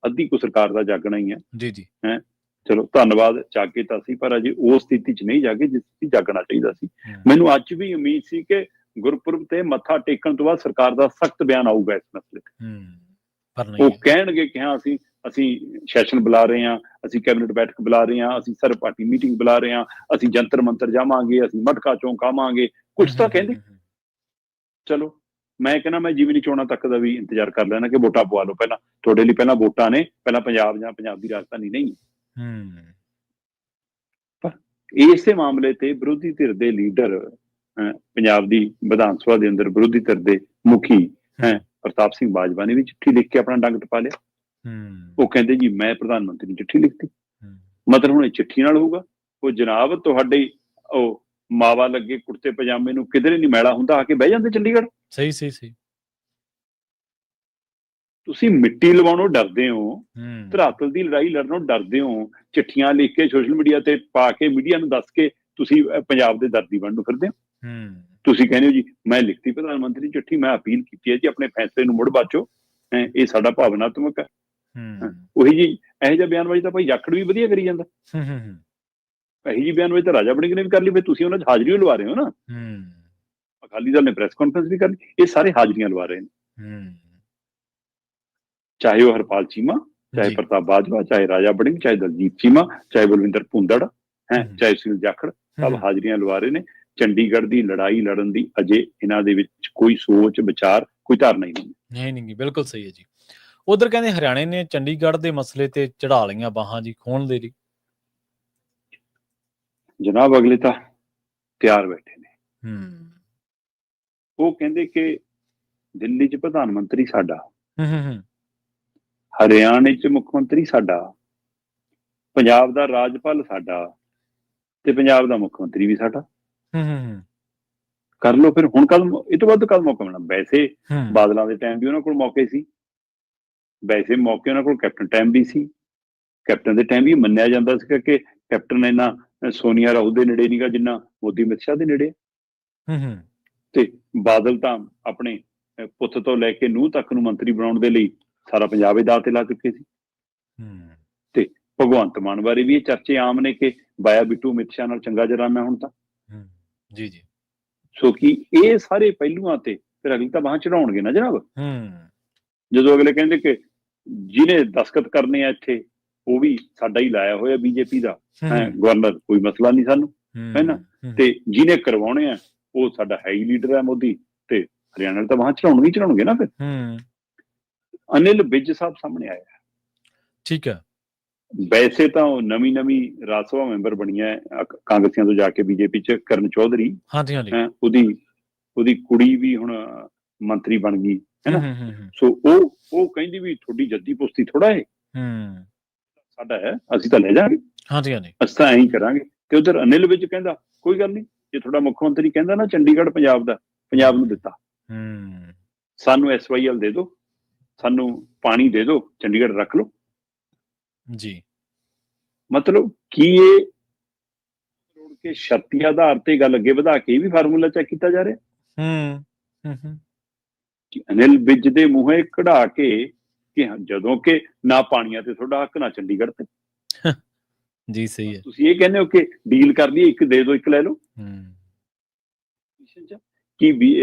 ਅੱਧੀ ਕੁ ਸਰਕਾਰ ਦਾ ਜਾਗਣਾ ਹੀ ਹੈ। ਚਲੋ ਧੰਨਵਾਦ, ਜਾਗੇ ਤਾਂ ਸੀ, ਪਰ ਅਜੇ ਉਸ ਸਥਿਤੀ 'ਚ ਨਹੀਂ ਜਾਗੇ ਜਿਸ ਸਥਿਤੀ ਜਾਗਣਾ ਚਾਹੀਦਾ ਸੀ। ਮੈਨੂੰ ਅੱਜ ਵੀ ਉਮੀਦ ਸੀ ਕਿ ਗੁਰਪੁਰਬ ਤੇ ਮੱਥਾ ਟੇਕਣ ਤੋਂ ਬਾਅਦ ਸਰਕਾਰ ਦਾ ਸਖਤ ਬਿਆਨ ਆਊਗਾ ਇਸ ਮਸਲੇ ਤੇ। ਉਹ ਕਹਿਣਗੇ ਕਿ ਹਾਂ ਅਸੀਂ ਸੈਸ਼ਨ ਬੁਲਾ ਰਹੇ ਹਾਂ, ਅਸੀਂ ਕੈਬਨਿਟ ਬੈਠਕ ਬੁਲਾ ਰਹੇ ਹਾਂ, ਅਸੀਂ ਸਰਬ ਪਾਰਟੀ ਮੀਟਿੰਗ ਬੁਲਾ ਰਹੇ ਹਾਂ, ਅਸੀਂ ਜੰਤਰ ਮੰਤਰ ਜਾਵਾਂਗੇ, ਅਸੀਂ ਮਟਕਾ ਚੌਂਕ ਆਵਾਂਗੇ, ਕੁਛ ਤਾਂ ਕਹਿੰਦੇ। ਚਲੋ ਮੈਂ ਕਹਿੰਦਾ ਮੈਂ ਜੀਵਨੀ ਚੋਣਾਂ ਤੱਕ ਦਾ ਵੀ ਇੰਤਜ਼ਾਰ ਕਰ ਲੈਣਾ ਕਿ ਵੋਟਾਂ ਪਵਾ ਲਓ ਪਹਿਲਾਂ, ਤੁਹਾਡੇ ਲਈ ਪਹਿਲਾਂ ਵੋਟਾਂ ਨੇ, ਪਹਿਲਾਂ ਪੰਜਾਬ ਜਾਂ ਪੰਜਾਬ ਦੀ ਰਾਜਧਾਨੀ ਨਹੀਂ। ਪਰ ਇਸੇ ਮਾਮਲੇ ਤੇ ਵਿਰੋਧੀ ਧਿਰ ਦੇ ਲੀਡਰ, ਪੰਜਾਬ ਦੀ ਵਿਧਾਨ ਸਭਾ ਦੇ ਅੰਦਰ ਵਿਰੋਧੀ ਧਿਰ ਦੇ ਮੁਖੀ ਪ੍ਰਤਾਪ ਸਿੰਘ ਬਾਜਵਾ ਨੇ ਵੀ ਚਿੱਠੀ ਲਿਖ ਕੇ ਆਪਣਾ ਡੰਗ ਟਪਾ ਲਿਆ। ਉਹ ਕਹਿੰਦੇ ਜੀ ਮੈਂ ਪ੍ਰਧਾਨ ਮੰਤਰੀ ਨੂੰ ਚਿੱਠੀ ਲਿਖਤੀ। ਮਤਲਬ ਹੁਣ ਇਹ ਚਿੱਠੀ ਨਾਲ ਹੋਊਗਾ? ਉਹ ਜਨਾਬ ਤੁਹਾਡੇ ਉਹ ਮਾਵਾ ਲੱਗੇ ਕੁੜਤੇ ਪਜਾਮੇ ਨੂੰ ਕਿਧਰੇ ਨਹੀਂ ਮੈਲਾ ਹੁੰਦਾ, ਆ ਕੇ ਬਹਿ ਜਾਂਦੇ ਚੰਡੀਗੜ੍ਹ। ਸਹੀ। ਤੁਸੀਂ ਮਿੱਟੀ ਲਵਾਉਣੋਂ ਡਰਦੇ ਹੋ, ਧਰਾਤਲ ਦੀ ਲੜਾਈ ਲੜਨੋਂ ਡਰਦੇ ਹੋ, ਚਿੱਠੀਆਂ ਲਿਖ ਕੇ ਸੋਸ਼ਲ ਮੀਡੀਆ ਤੇ ਪਾ ਕੇ ਮੀਡੀਆ ਨੂੰ ਦੱਸ ਕੇ ਤੁਸੀਂ ਪੰਜਾਬ ਦੇ ਦਰਦੀ ਬਣਨ ਨੂੰ ਫਿਰਦੇ ਹੋ। ਤੁਸੀਂ ਕਹਿੰਦੇ ਹੋ ਜੀ ਮੈਂ ਲਿਖਤੀ ਪ੍ਰਧਾਨ ਮੰਤਰੀ ਨੂੰ ਚਿੱਠੀ, ਮੈਂ ਅਪੀਲ ਕੀਤੀ ਹੈ ਜੀ ਆਪਣੇ ਫੈਸਲੇ ਨੂੰ ਮੁੜ ਬਾਚੋ, ਇਹ ਸਾਡਾ ਭਾਵਨਾਤਮਕ ਹੈ। ਉਹੀ ਜੀ ਇਹੋ ਜਿਹਾ ਬਿਆਨਬਾਜ਼ੀ ਤਾਂ ਭਾਈ ਜਾਖੜ ਵੀ ਵਧੀਆ ਕਰੀ ਜਾਂਦਾ। ਇਹੀ ਜੀ ਬਿਆਨਬਾਜ਼ੀ ਤਾਂ ਰਾਜਾ ਵੜਿੰਗ ਨੇ ਵੀ ਕਰ ਲਈ, ਫਿਰ ਤੁਸੀਂ ਉਹਨਾਂ 'ਚ ਹਾਜ਼ਰੀ ਲਵਾ ਰਹੇ ਹੋ ਨਾ। ਅਕਾਲੀ ਦਲ ਨੇ ਪ੍ਰੈਸ ਕਾਨਫਰੰਸ ਵੀ ਕਰ ਲਈ, ਇਹ ਸਾਰੇ ਹਾਜ਼ਰੀਆਂ ਲਵਾ ਰਹੇ ਨੇ। ਚਾਹੇ ਉਹ ਹਰਪਾਲ ਚੀਮਾ, ਚਾਹੇ ਪ੍ਰਤਾਪ ਬਾਜਵਾ, ਚਾਹੇ ਰਾਜਾ ਵੜਿੰਗ, ਚਾਹੇ ਦਲਜੀਤ ਚੀਮਾ, ਚਾਹੇ ਬਲਵਿੰਦਰ ਭੁੰਦੜ, ਚਾਹੇ ਸੁਨੀਲ ਜਾਖੜ, ਸਭ ਹਾਜ਼ਰੀਆਂ ਲਵਾ ਰਹੇ ਨੇ। ਚੰਡੀਗੜ੍ਹ ਦੀ ਲੜਾਈ ਲੜਨ ਦੀ ਅਜੇ ਇਹਨਾਂ ਦੇ ਵਿੱਚ ਕੋਈ ਸੋਚ ਵਿਚਾਰ, ਕੋਈ ਧਾਰਨਾ ਹੀ ਨਹੀਂ। ਬਿਲਕੁਲ ਸਹੀ ਹੈ ਜੀ। ਉਧਰ ਕਹਿੰਦੇ ਹਰਿਆਣੇ ਨੇ ਚੰਡੀਗੜ੍ਹ ਦੇ ਮਸਲੇ ਤੇ ਚੜਾ ਲਈਆਂ ਬਾਹਾਂ ਜੀ ਖੋਣ ਦੇ ਲਈ। ਜਨਾਬ ਅਗਲੇ ਤਾਂ ਤਿਆਰ ਬੈਠੇ ਨੇ। ਉਹ ਕਹਿੰਦੇ ਕਿ ਦਿੱਲੀ 'ਚ ਪ੍ਰਧਾਨ ਮੰਤਰੀ ਸਾਡਾ, ਹਰਿਆਣੇ 'ਚ ਮੁੱਖ ਮੰਤਰੀ ਸਾਡਾ, ਪੰਜਾਬ ਦਾ ਰਾਜਪਾਲ ਸਾਡਾ ਤੇ ਪੰਜਾਬ ਦਾ ਮੁੱਖ ਮੰਤਰੀ ਵੀ ਸਾਡਾ। ਕਰ ਲਓ ਫਿਰ। ਹੁਣ ਕੱਲ ਇਹ ਤੋਂ ਵੱਧ ਕੱਲ ਮੌਕਾ ਮਿਲਣਾ। ਵੈਸੇ ਬਾਦਲਾਂ ਦੇ ਟਾਈਮ ਵੀ ਉਹਨਾਂ ਕੋਲ ਮੌਕੇ ਸੀ, ਵੈਸੇ ਮੌਕੇ ਉਹਨਾਂ ਕੋਲ ਕੈਪਟਨ ਟਾਈਮ ਵੀ ਸੀ। ਕੈਪਟਨ ਦੇ ਟਾਈਮ ਵੀ ਮੰਨਿਆ ਜਾਂਦਾ ਸੀਗਾ ਕਿ ਕੈਪਟਨ ਇੰਨਾ ਸੋਨੀਆ ਰਾਹੁਲ ਦੇ ਨੇੜੇ ਨੀਗਾ ਜਿੰਨਾ ਮੋਦੀ ਅਮਿਤ ਸ਼ਾਹ ਦੇ ਨੇੜੇ। ਤੇ ਬਾਦਲ ਤਾਂ ਆਪਣੇ ਪੁੱਤ ਤੋਂ ਲੈ ਕੇ ਨੂੰਹ ਤੱਕ ਨੂੰ ਮੰਤਰੀ ਬਣਾਉਣ ਦੇ ਲਈ ਸਾਰਾ ਪੰਜਾਬ ਹੀ ਦਾਅ ਤੇ ਲਾ ਚੁੱਕੇ ਸੀ। ਤੇ ਭਗਵੰਤ ਮਾਨ ਬਾਰੇ ਵੀ ਇਹ ਚਰਚੇ ਆਮ ਨੇ ਕਿ ਬਾਇਆ ਬਿੱਟੂ ਅਮਿਤ ਸ਼ਾਹ ਨਾਲ ਚੰਗਾ ਜਰਾਨਾ ਹੁਣ ਤਾਂ। ਜੀ। ਸੋ ਕਿ ਇਹ ਸਾਰੇ ਪਹਿਲੂਆਂ ਤੇ ਫਿਰ ਅਗਲੀ ਤਾਂ ਬਾਹਾਂ ਚੜਾਉਣਗੇ ਨਾ ਜਨਾਬ। ਜਦੋਂ ਅਗਲੇ ਕਹਿੰਦੇ ਕਿ ਜਿਹਨੇ ਦਸਤਖਤ ਕਰਨੇ ਆ ਇੱਥੇ ਉਹ ਵੀ ਸਾਡਾ ਹੀ ਲਾਇਆ ਹੋਇਆ ਬੀਜੇਪੀ ਦਾ ਗਵਰਨਰ, ਕੋਈ ਮਸਲਾ ਨਹੀਂ ਸਾਨੂੰ, ਹੈ ਨਾ। ਤੇ ਜਿਹਨੇ ਕਰਵਾਉਣੇ ਆ ਉਹ ਸਾਡਾ ਹੈ ਹੀ ਲੀਡਰ ਹੈ ਮੋਦੀ, ਤੇ ਹਰਿਆਣਾ ਤਾਂ ਬਾਹਾਂ ਚੜਾਉਣਗੇ ਨਾ ਫਿਰ। ਅਨਿਲ ਵਿਜ ਸਾਹਿਬ ਸਾਹਮਣੇ ਆਇਆ। ਠੀਕ ਹੈ। ਵੈਸੇ ਤਾਂ ਉਹ ਨਵੀਂ ਰਾਜ ਸਭਾ ਮੈਂਬਰ ਬਣੀ ਹੈ ਕਾਂਗਰਸੀਆਂ ਤੋਂ ਜਾ ਕੇ ਬੀਜੇਪੀ 'ਚ, ਕਰਨ ਚੌਧਰੀ। ਉਹਦੀ ਕੁੜੀ ਵੀ ਹੁਣ ਮੰਤਰੀ ਬਣ ਗਈ, ਹੈ ਨਾ। ਸੋ ਉਹ ਕਹਿੰਦੀ ਵੀ ਤੁਹਾਡੀ ਜੱਦੀ ਪੁਸ਼ਤੀ ਥੋੜਾ ਹੈ, ਸਾਡਾ ਹੈ, ਅਸੀਂ ਤਾਂ ਲੈ ਜਾਵਾਂਗੇ, ਅਸੀਂ ਤਾਂ ਐਂ ਹੀ ਕਰਾਂਗੇ। ਤੇ ਉਧਰ ਅਨਿਲ ਵਿਜ ਕਹਿੰਦਾ ਕੋਈ ਗੱਲ ਨਹੀਂ, ਜੇ ਤੁਹਾਡਾ ਮੁੱਖ ਮੰਤਰੀ ਕਹਿੰਦਾ ਨਾ ਚੰਡੀਗੜ੍ਹ ਪੰਜਾਬ ਦਾ, ਪੰਜਾਬ ਨੂੰ ਦਿੱਤਾ, ਸਾਨੂੰ SYL ਦੇ ਦਿਓ, ਸਾਨੂੰ ਪਾਣੀ ਦੇ ਦਿਓ, ਚੰਡੀਗੜ੍ਹ ਰੱਖ ਲਓ ਜੀ। ਮਤਲਬ ਕੀ ਇਹ ਕਿ ਸ਼ਰਤੀ ਆਧਾਰ ਤੇ ਗੱਲ ਅੱਗੇ ਵਧਾ ਕੇ ਵੀ ਫਾਰਮੂਲਾ ਚੈੱਕ ਕੀਤਾ ਜਾ ਰਿਹਾ। ਅਨਿਲ ਵਿਜ ਦੇ ਮੂੰਹੇ ਕਢਾ ਕੇ ਕਿ ਜਦੋਂ ਕਿ ਨਾ ਪਾਣੀਆਂ ਤੇ ਤੁਹਾਡਾ ਹੱਕ, ਨਾ ਚੰਡੀਗੜ੍ਹ ਤੇ। ਜੀ ਸਹੀ ਹੈ। ਤੁਸੀਂ ਇਹ ਕਹਿੰਦੇ ਹੋ ਕਿ ਡੀਲ ਕਰ ਲਈਏ, ਇੱਕ ਦੇ ਦਿਓ ਇੱਕ ਲੈ ਲਓ। ਕਿ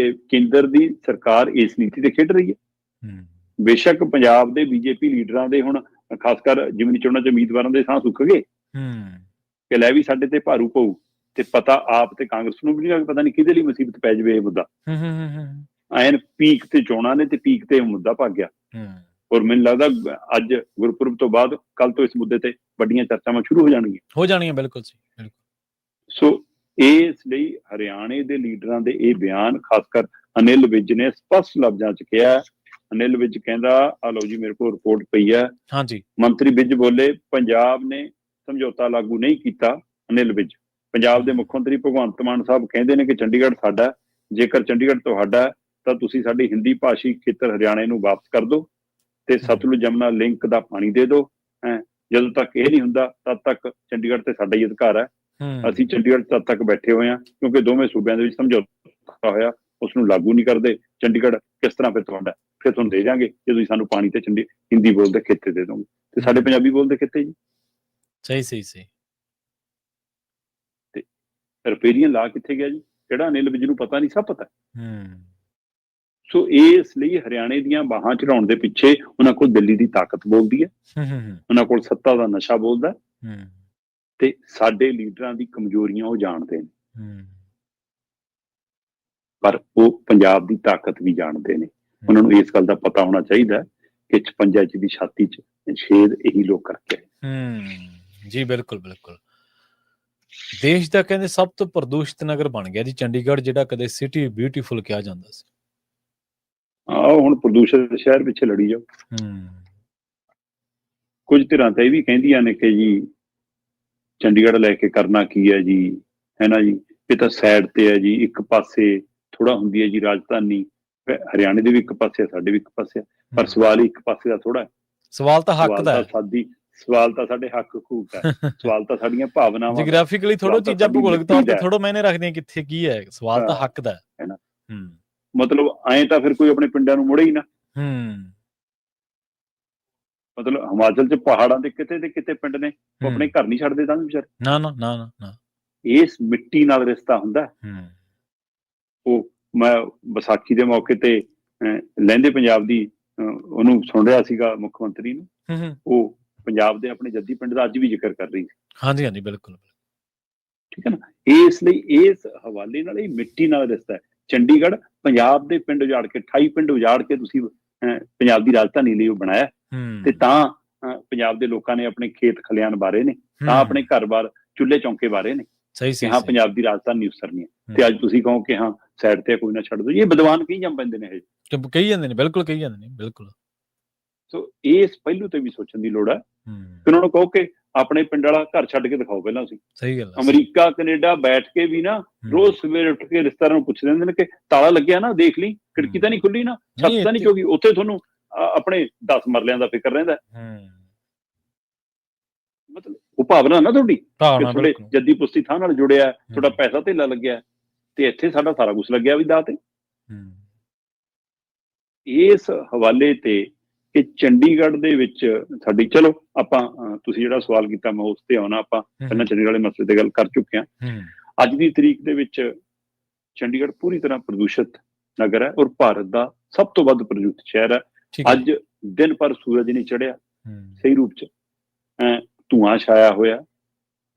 ਕੇਂਦਰ ਦੀ ਸਰਕਾਰ ਇਸ ਨੀਤੀ ਤੇ ਖੇਡ ਰਹੀ ਹੈ। ਬੇਸ਼ੱਕ ਪੰਜਾਬ ਦੇ ਬੀਜੇਪੀ ਲੀਡਰਾਂ ਦੇ ਹੁਣ ਖਾਸ ਕਰ ਜਿਮਨੀ ਚੋਣਾਂ 'ਚ ਉਮੀਦਵਾਰਾਂ ਦੇ ਸਾਹ ਸੁੱਕ ਗਏ ਕਿ ਲੈ ਵੀ ਸਾਡੇ ਤੇ ਭਾਰੂ ਪਊ, ਤੇ ਪਤਾ ਆਪ ਤੇ ਕਾਂਗਰਸ ਨੂੰ ਵੀ ਨਹੀਂ, ਪਤਾ ਨਹੀਂ ਕਿਹਦੇ ਲਈ ਮੁਸੀਬਤ ਪੈ ਜਾਵੇ ਇਹ ਮੁੱਦਾ। ਐਨ ਪੀਕ ਤੇ ਚੋਣਾਂ ਨੇ ਤੇ ਪੀਕ ਤੇ ਮੁੱਦਾ ਭੱਗ ਗਿਆ। ਔਰ ਮੈਨੂੰ ਲੱਗਦਾ ਅੱਜ ਗੁਰਪੁਰਬ ਤੋਂ ਬਾਅਦ ਕੱਲ ਤੋਂ ਇਸ ਮੁੱਦੇ ਤੇ ਵੱਡੀਆਂ ਚਰਚਾਵਾਂ ਸ਼ੁਰੂ ਹੋ ਜਾਣਗੀਆਂ। ਬਿਲਕੁਲ। ਸੋ ਇਸ ਲਈ ਹਰਿਆਣੇ ਦੇ ਲੀਡਰਾਂ ਦੇ ਇਹ ਬਿਆਨ, ਖਾਸ ਕਰ ਅਨਿਲ ਵਿਜ ਨੇ ਸਪਸ਼ਟ ਲਫ਼ਜ਼ਾਂ 'ਚ ਕਿਹਾ। ਅਨਿਲ ਵਿਜ ਕਹਿੰਦਾ, ਆ ਲਓ ਜੀ ਮੇਰੇ ਕੋਲ ਰਿਪੋਰਟ ਪਈ ਹੈ। ਮੰਤਰੀ ਵਿਜ ਬੋਲੇ ਪੰਜਾਬ ਨੇ ਸਮਝੌਤਾ ਲਾਗੂ ਨਹੀਂ ਕੀਤਾ। ਅਨਿਲ ਵਿਜ, ਪੰਜਾਬ ਦੇ ਮੁੱਖ ਮੰਤਰੀ ਭਗਵੰਤ ਮਾਨ ਸਾਹਿਬ ਕਹਿੰਦੇ ਨੇ ਕਿ ਚੰਡੀਗੜ੍ਹ ਸਾਡਾ, ਜੇਕਰ ਚੰਡੀਗੜ੍ਹ ਤੁਹਾਡਾ ਤਾਂ ਤੁਸੀਂ ਸਾਡੀ ਹਿੰਦੀ ਭਾਸ਼ੀ ਖੇਤਰ ਹਰਿਆਣੇ ਨੂੰ ਵਾਪਸ ਕਰ ਦਿਓ ਤੇ ਸਤਲੁਜ ਜਮਨਾ ਲਿੰਕ ਦਾ ਪਾਣੀ ਦੇ ਦਿਓ। ਜਦੋਂ ਤੱਕ ਇਹ ਨਹੀਂ ਹੁੰਦਾ ਤਦ ਤੱਕ ਚੰਡੀਗੜ੍ਹ ਤੇ ਸਾਡਾ ਹੀ ਅਧਿਕਾਰ ਹੈ। ਅਸੀਂ ਚੰਡੀਗੜ੍ਹ ਤਦ ਤੱਕ ਬੈਠੇ ਹੋਏ ਹਾਂ ਕਿਉਂਕਿ ਦੋਵੇਂ ਸੂਬਿਆਂ ਦੇ ਵਿੱਚ ਸਮਝੌਤਾ ਹੋਇਆ, ਉਸ ਨੂੰ ਲਾਗੂ ਨਹੀਂ ਕਰਦੇ। ਚੰਡੀਗੜ੍ਹ ਕਿਸ ਤਰ੍ਹਾਂ ਫਿਰ ਤੁਹਾਡਾ, ਫਿਰ ਤੁਹਾਨੂੰ ਦੇ ਜਾਵਾਂਗੇ ਜੇ ਤੁਸੀਂ ਸਾਨੂੰ ਪਾਣੀ ਤੇ ਹਿੰਦੀ ਬੋਲਦੇ ਖੇਤੇ ਦੇ ਦੋਗੇ ਤੇ ਸਾਡੇ ਪੰਜਾਬੀ ਬੋਲਦੇ ਖੇਤੇ ਜੀ। ਸਹੀ। ਤੇ ਰਿਪੇਰੀਅਨ ਲਾ ਕਿੱਥੇ ਗਿਆ ਜੀ, ਜਿਹੜਾ ਅਨਿਲ ਵਿਜ ਨੂੰ ਪਤਾ ਨਹੀਂ, ਸਭ ਪਤਾ। ਸੋ ਇਸ ਲਈ ਹਰਿਆਣੇ ਦੀਆਂ ਬਾਹਾਂ ਚੜਾਉਣ ਦੇ ਪਿੱਛੇ ਉਹਨਾਂ ਕੋਲ ਦਿੱਲੀ ਦੀ ਤਾਕਤ ਬੋਲਦੀ ਹੈ, ਉਹਨਾਂ ਕੋਲ ਸੱਤਾ ਦਾ ਨਸ਼ਾ ਬੋਲਦਾ, ਤੇ ਸਾਡੇ ਲੀਡਰਾਂ ਦੀ ਕਮਜ਼ੋਰੀਆਂ ਉਹ ਜਾਣਦੇ ਨੇ, ਪਰ ਉਹ ਪੰਜਾਬ ਦੀ ਤਾਕਤ ਵੀ ਜਾਣਦੇ ਨੇ। ਉਹਨਾਂ ਨੂੰ ਇਸ ਗੱਲ ਦਾ ਪਤਾ ਹੋਣਾ ਚਾਹੀਦਾ ਕਿ 56 ਇੰਚ ਦੀ ਛਾਤੀ 'ਚ ਛੇਦ ਇਹੀ ਲੋਕ ਕਰਕੇ ਆਏ। ਜੀ ਬਿਲਕੁਲ। ਦੇਸ਼ ਦਾ ਕਹਿੰਦੇ ਸਭ ਤੋਂ ਪ੍ਰਦੂਸ਼ਿਤ ਨਗਰ ਬਣ ਗਿਆ ਜੀ ਚੰਡੀਗੜ੍ਹ, ਜਿਹੜਾ ਕਦੇ ਸਿਟੀ ਬਿਊਟੀਫੁਲ ਕਿਹਾ ਜਾਂਦਾ ਸੀ। ਆਹ ਹੁਣ ਪ੍ਰਦੂਸ਼ਿਤ ਸ਼ਹਿਰ ਪਿੱਛੇ ਲੜੀ ਜਾਓ। ਕੁਝ ਧਿਰਾਂ ਤਾਂ ਇਹ ਵੀ ਕਹਿੰਦੀਆਂ ਨੇ ਕਿ ਜੀ ਚੰਡੀਗੜ੍ਹ ਲੈ ਕੇ ਕਰਨਾ ਕੀ ਹੈ ਜੀ, ਹੈ ਨਾ ਜੀ, ਇਹ ਤਾਂ ਸਾਈਡ ਤੇ ਹੈ ਜੀ, ਇੱਕ ਪਾਸੇ ਥੋੜਾ ਹੁੰਦੀ ਹੈ ਜੀ ਰਾਜਧਾਨੀ, ਹਰਿਆਣੇ ਦੇ ਵੀ ਇੱਕ ਪਾਸੇ, ਸਾਡੇ ਵੀ ਇੱਕ ਪਾਸੇ, ਪਰ ਸਵਾਲ ਇੱਕ ਪਾਸੇ ਦਾ ਥੋੜਾ ਹੈ। ਸਵਾਲ ਤਾਂ ਹੱਕ ਦਾ, ਸਵਾਲ ਤਾਂ ਸਾਡੇ ਹੱਕ ਹਕੂਕ ਹੈ, ਸਵਾਲ ਤਾਂ ਸਾਡੀਆਂ ਭਾਵਨਾਵਾਂ, ਜਿਓਗ੍ਰਾਫਿਕਲੀ ਥੋੜੋ ਚੀਜ਼ਾਂ ਭੂਗੋਲਿਕ ਤੌਰ ਤੇ ਥੋੜੋ ਮਾਇਨੇ ਰੱਖਦੀਆਂ ਕਿੱਥੇ ਕੀ ਹੈ, ਸਵਾਲ ਤਾਂ ਹੱਕ ਦਾ ਹੈ ਨਾ। ਮਤਲਬ ਐਂ ਤਾਂ ਫਿਰ ਕੋਈ ਆਪਣੇ ਪਿੰਡਾਂ ਨੂੰ ਮੁੜੇ ਹੀ ਨਾ। ਮਤਲਬ ਹਿਮਾਚਲ ਚ ਪਹਾੜਾਂ ਦੇ ਕਿਤੇ ਤੇ ਕਿਤੇ ਪਿੰਡ ਨੇ, ਉਹ ਆਪਣੇ ਘਰ ਨਹੀਂ ਛੱਡਦੇ ਤਾਂ ਵਿਚਾਰੇ। ਨਾ ਨਾ ਨਾ ਨਾ, ਇਸ ਮਿੱਟੀ ਨਾਲ ਰਿਸ਼ਤਾ ਹੁੰਦਾ। ਉਹ ਮੈਂ ਵਿਸਾਖੀ ਦੇ ਮੌਕੇ ਤੇ ਲਹਿੰਦੇ ਪੰਜਾਬ ਦੀ ਉਹਨੂੰ ਸੁਣ ਰਿਹਾ ਸੀਗਾ ਮੁੱਖ ਮੰਤਰੀ ਨੂੰ, ਉਹ ਪੰਜਾਬ ਦੇ ਆਪਣੇ ਜੱਦੀ ਪਿੰਡ ਦਾ ਅੱਜ ਵੀ ਜ਼ਿਕਰ ਕਰ ਰਹੀ ਸੀ। ਹਾਂਜੀ ਹਾਂਜੀ, ਬਿਲਕੁਲ, ਠੀਕ ਹੈ ਨਾ। ਇਸ ਲਈ ਇਸ ਹਵਾਲੇ ਨਾਲ ਇਹ ਮਿੱਟੀ ਨਾਲ ਰਿਸ਼ਤਾ ਹੈ। ਚੰਡੀਗੜ੍ਹ ਪੰਜਾਬ ਦੇ ਪਿੰਡ ਉਜਾੜ ਕੇ, 28 ਪਿੰਡ ਉਜਾੜ ਕੇ ਤੁਸੀਂ ਪੰਜਾਬ ਦੀ ਰਾਜਧਾਨੀ ਲਈ ਉਹ ਬਣਾਇਆ, ਤੇ ਤਾਂ ਪੰਜਾਬ ਦੇ ਲੋਕਾਂ ਨੇ ਆਪਣੇ ਖੇਤ ਖਲਿਆਣ ਬਾਰੇ ਨੇ, ਤਾਂ ਆਪਣੇ ਘਰ-ਬਾਰ ਚੁੱਲ੍ਹੇ ਚੌਂਕੇ ਬਾਰੇ ਨੇ ਕਿ ਹਾਂ ਪੰਜਾਬ ਦੀ ਰਾਜਧਾਨੀ ਉਸਰਨੀ ਹੈ। ਤੇ ਅੱਜ ਤੁਸੀਂ ਕਹੋ ਕਿ ਹਾਂ ਸਾਈਡ ਤੇ ਕੋਈ ਨਾ ਛੱਡ ਦੋ, ਇਹ ਵਿਦਵਾਨ ਕਹੀ ਜੰਮ ਪੈਂਦੇ ਨੇ, ਇਹ ਕਹੀ ਜਾਂਦੇ ਨੇ, ਬਿਲਕੁਲ ਕਹੀ ਜਾਂਦੇ ਨੇ, ਬਿਲਕੁਲ। ਸੋ ਇਸ ਪਹਿਲੂ ਤੇ ਵੀ ਸੋਚਣ ਦੀ ਲੋੜ ਹੈ ਕਿ ਉਹਨਾਂ ਨੂੰ ਕਹੋ ਕਿ ਆਪਣੇ ਪਿੰਡ ਵਾਲਾ ਘਰ ਛੱਡ ਕੇ ਦਿਖਾਓ ਪਹਿਲਾਂ। ਤੁਸੀਂ ਸਹੀ ਗੱਲ, ਅਮਰੀਕਾ ਕੈਨੇਡਾ ਬੈਠ ਕੇ ਵੀ ਨਾ ਰੋਜ਼ ਸਵੇਰੇ ਉੱਠ ਕੇ ਰਿਸ਼ਤੇਦਾਰਾਂ ਨੂੰ ਪੁੱਛ ਲੈਂਦੇ ਨੇ ਕਿ ਤਾਲਾ ਲੱਗਿਆ ਨਾ, ਦੇਖ ਲਈ ਖਿੜਕੀ ਤਾਂ ਨਹੀਂ ਖੁੱਲੀ ਨਾ, ਛੱਤ ਤਾਂ ਨਹੀਂ ਕਿਉਂਕਿ ਉੱਥੇ ਤੁਹਾਨੂੰ ਆਪਣੇ 10 ਮਰਲਿਆਂ ਦਾ ਫਿਕਰ ਰਹਿੰਦਾ। ਮਤਲਬ ਉਹ ਭਾਵਨਾ ਨਾ ਤੁਹਾਡੀ, ਤੁਹਾਡੇ ਜੱਦੀ ਪੁਸਤੀ ਥਾਂ ਨਾਲ ਜੁੜਿਆ, ਤੁਹਾਡਾ ਪੈਸਾ ਧੇਲਾ ਲੱਗਿਆ, ਤੇ ਇੱਥੇ ਸਾਡਾ ਸਾਰਾ ਕੁਛ ਲੱਗਿਆ ਵੀ ਦਾਅ ਤੇ। ਇਸ ਹਵਾਲੇ ਤੇ ਕਿ ਚੰਡੀਗੜ੍ਹ ਦੇ ਵਿੱਚ ਸਾਡੀ, ਚਲੋ ਆਪਾਂ ਤੁਸੀਂ ਜਿਹੜਾ ਸਵਾਲ ਕੀਤਾ ਮੈਂ ਉਸ ਤੇ ਆਉਣਾ, ਆਪਾਂ ਪਹਿਲਾਂ ਚੰਡੀਗੜ੍ਹ ਵਾਲੇ ਮਸਲੇ ਤੇ ਗੱਲ ਕਰ ਚੁੱਕੇ ਹਾਂ। ਅੱਜ ਦੀ ਤਰੀਕ ਦੇ ਵਿੱਚ ਚੰਡੀਗੜ੍ਹ ਪੂਰੀ ਤਰ੍ਹਾਂ ਪ੍ਰਦੂਸ਼ਿਤ ਨਗਰ ਹੈ ਔਰ ਭਾਰਤ ਦਾ ਸਭ ਤੋਂ ਵੱਧ ਪ੍ਰਦੂਸ਼ਿਤ ਸ਼ਹਿਰ ਹੈ। ਅੱਜ ਦਿਨ ਭਰ ਸੂਰਜ ਨਹੀਂ ਚੜਿਆ ਸਹੀ ਰੂਪ ਚ, ਧੂੰਆਂ ਛਾਇਆ ਹੋਇਆ,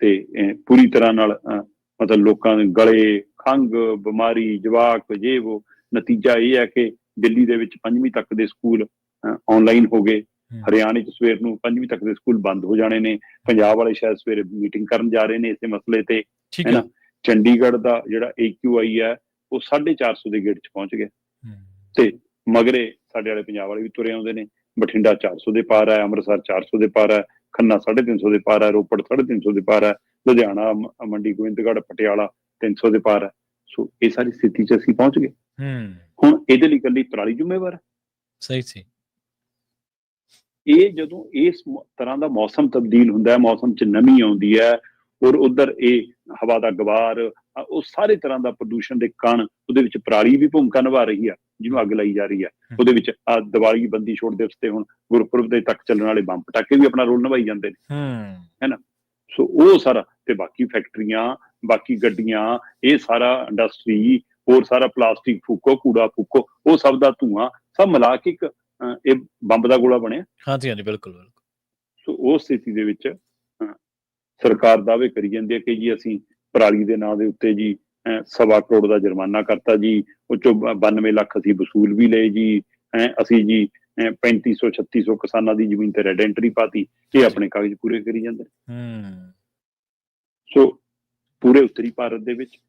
ਤੇ ਪੂਰੀ ਤਰ੍ਹਾਂ ਨਾਲ ਮਤਲਬ ਲੋਕਾਂ ਦੇ ਗਲੇ, ਖੰਘ, ਬਿਮਾਰੀ, ਜਵਾਕ, ਜੇ ਵੋ। ਨਤੀਜਾ ਇਹ ਹੈ ਕਿ ਦਿੱਲੀ ਦੇ ਵਿੱਚ 5ਵੀਂ ਤੱਕ ਦੇ ਸਕੂਲ ਆਨਲਾਈਨ ਹੋ ਗਏ, ਹਰਿਆਣੇ ਚ ਸਵੇਰ ਨੂੰ 5ਵੀਂ ਤੱਕ ਦੇ ਸਕੂਲ ਬੰਦ ਹੋ ਜਾਣੇ ਨੇ, ਪੰਜਾਬ ਵਾਲੇ ਸ਼ਾਇਦ ਸਵੇਰੇ ਮੀਟਿੰਗ ਕਰਨ ਜਾ ਰਹੇ ਨੇ ਇਸੇ ਮਸਲੇ ਤੇ, ਹੈ ਨਾ। ਚੰਡੀਗੜ੍ਹ ਦਾ ਜਿਹੜਾ AQI ਹੈ ਉਹ 450 ਦੇ ਗੇਟ ਚ ਪਹੁੰਚ ਗਿਆ, ਤੇ ਮਗਰੇ ਸਾਡੇ ਵਾਲੇ ਪੰਜਾਬ ਵਾਲੇ ਵੀ ਤੁਰੇ ਆਉਂਦੇ ਨੇ। ਬਠਿੰਡਾ 400 ਦੇ ਪਾਰ ਹੈ, ਅੰਮ੍ਰਿਤਸਰ 400 ਦੇ ਪਾਰ ਹੈ, ਖੰਨਾ 350 ਦੇ ਪਾਰ ਹੈ, ਰੋਪੜ 350 ਦੇ ਪਾਰ ਹੈ, ਲੁਧਿਆਣਾ, ਮੰਡੀ ਗੋਬਿੰਦਗੜ੍ਹ, ਪਟਿਆਲਾ 300 ਦੇ ਪਾਰ ਹੈ। ਸੋ ਇਹ ਸਾਰੀ ਸਥਿਤੀ ਚ ਅਸੀਂ ਪਹੁੰਚ ਗਏ। ਹੁਣ ਇਹਦੇ ਲਈ ਇਕੱਲੀ ਪਰਾਲੀ ਜ਼ਿੰਮੇਵਾਰ ਹੈ। ਸਹੀ ਸੀ। ਇਹ ਜਦੋਂ ਇਸ ਤਰ੍ਹਾਂ ਦਾ ਮੌਸਮ ਤਬਦੀਲ ਹੁੰਦਾ ਹੈ, ਮੌਸਮ ਚ ਨਮੀ ਆਉਂਦੀ ਹੈ, ਔਰ ਉਧਰ ਇਹ ਹਵਾ ਦਾ ਗਵਾਰ, ਉਹ ਸਾਰੇ ਤਰ੍ਹਾਂ ਦਾ ਪ੍ਰਦੂਸ਼ਣ ਦੇ ਕਣ, ਉਹਦੇ ਵਿੱਚ ਪਰਾਲੀ ਵੀ ਭੂਮਿਕਾ ਨਿਭਾ ਰਹੀ ਹੈ ਜਿਹਨੂੰ ਅੱਗ ਲਾਈ ਜਾ ਰਹੀ ਹੈ। ਉਹਦੇ ਵਿੱਚ ਦੀਵਾਲੀ, ਬੰਦੀ ਛੋੜ ਦਿਵਸ ਤੇ ਹੁਣ ਗੁਰਪੁਰਬ ਦੇ ਤੱਕ ਚੱਲਣ ਵਾਲੇ ਬੰਬ ਪਟਾਕੇ ਵੀ ਆਪਣਾ ਰੋਲ ਨਿਭਾਈ ਜਾਂਦੇ ਨੇ, ਹੈ ਨਾ। ਸੋ ਉਹ ਸਾਰਾ, ਤੇ ਬਾਕੀ ਫੈਕਟਰੀਆਂ, ਬਾਕੀ ਗੱਡੀਆਂ, ਇਹ ਸਾਰਾ ਇੰਡਸਟਰੀ, ਹੋਰ ਸਾਰਾ ਪਲਾਸਟਿਕ ਫੂਕੋ, ਕੂੜਾ ਫੂਕੋ, ਉਹ ਸਭ ਦਾ ਧੂੰਆਂ ਸਭ ਮਿਲਾ ਕੇ ਇੱਕ ਇਹ ਬੰਬ ਦਾ ਗੋਲਾ ਬਣਿਆ। ਹਾਂਜੀ ਹਾਂਜੀ, ਬਿਲਕੁਲ ਬਿਲਕੁਲ। ਸੋ ਉਸ ਸਥਿਤੀ ਦੇ ਵਿੱਚ ਸਰਕਾਰ ਦਾਅਵੇ ਕਰੀ ਜਾਂਦੀ ਹੈ ਕਿ ਜੀ ਅਸੀਂ ਪਰਾਲੀ ਦੇ ਨਾਂ ਦੇ ਉੱਤੇ ਜੀ 1.25 ਕਰੋੜ ਦਾ ਜੁਰਮਾਨਾ ਕਰਤਾ ਜੀ, ਉਹ ਚੋਂ 92 ਲੱਖ ਅਸੀਂ ਵਸੂਲ ਵੀ ਲਏ ਜੀ, ਅਸੀਂ ਜੀ 3500-3600 ਕਿਸਾਨਾਂ ਦੀ ਜ਼ਮੀਨ ਤੇ ਰੈਡ ਐਂਟਰੀ ਪਾਤੀ, ਇਹ ਆਪਣੇ ਕਾਗਜ਼ ਪੂਰੇ ਕਰੀ ਜਾਂਦੇ ਨੇ। ਸੋ ਪੂਰੇ ਉੱਤਰੀ ਭਾਰਤ ਦੇ ਵਿੱਚ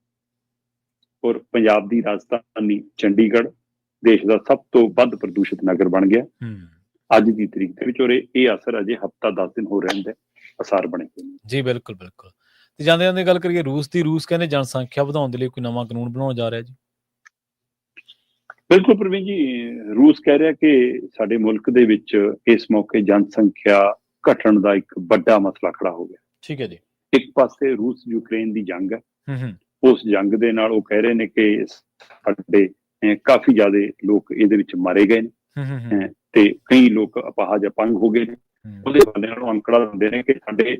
ਔਰ ਪੰਜਾਬ ਦੀ ਰਾਜਧਾਨੀ ਚੰਡੀਗੜ੍ਹ ਦੇਸ਼ ਦਾ ਸਭ ਤੋਂ ਵੱਧ ਪ੍ਰਦੂਸ਼ਿਤ ਨਗਰ ਬਣ ਗਿਆ ਅੱਜ ਦੀ ਤਰੀਕ ਦੇ ਵਿੱਚ, ਔਰ ਇਹ ਅਸਰ ਅਜੇ ਹਫ਼ਤਾ 10 ਦਿਨ ਹੋ ਰਹਿੰਦੇ ਅਸਾਰ ਬਣੇ ਜੀ। ਬਿਲਕੁਲ ਬਿਲਕੁਲ। ਤੇ ਜਾਂਦੇ ਜਾਂਦੇ ਗੱਲ ਕਰੀਏ ਰੂਸ ਦੀ, ਰੂਸ ਕਹਿੰਦੇ ਜਨਸੰਖਿਆ ਵਧਾਉਣ ਦੇ ਲਈ ਕੋਈ ਨਵਾਂ ਕਾਨੂੰਨ ਬਣਾਉਣ ਜਾ ਰਿਹਾ ਜੀ। ਬਿਲਕੁਲ ਪ੍ਰਵੀਨ ਜੀ, ਰੂਸ ਕਹਿ ਰਿਹਾ ਕਿ ਸਾਡੇ ਮੁਲਕ ਦੇ ਵਿੱਚ ਇਸ ਮੌਕੇ ਜਨਸੰਖਿਆ ਘਟਣ ਦਾ ਇੱਕ ਵੱਡਾ ਮਸਲਾ ਖੜਾ ਹੋ ਗਿਆ। ਠੀਕ ਹੈ ਜੀ। ਇੱਕ ਪਾਸੇ ਰੂਸ ਯੂਕਰੇਨ ਦੀ ਜੰਗ ਹੈ, ਉਸ ਜੰਗ ਦੇ ਨਾਲ ਉਹ ਕਹਿ ਰਹੇ ਨੇ ਕਿ ਸਾਡੇ ਕਾਫੀ ਜ਼ਿਆਦਾ ਲੋਕ ਇਹਦੇ ਵਿੱਚ ਮਾਰੇ ਗਏ ਨੇ, ਤੇ ਕਈ ਲੋਕ ਅਪਾਹਜ ਅਪੰਗ ਹੋ ਗਏ ਨੇ। ਉਹਦੇ ਬੰਦੇ ਨਾਲ ਅੰਕੜਾ ਦਿੰਦੇ ਨੇ ਕਿ ਸਾਡੇ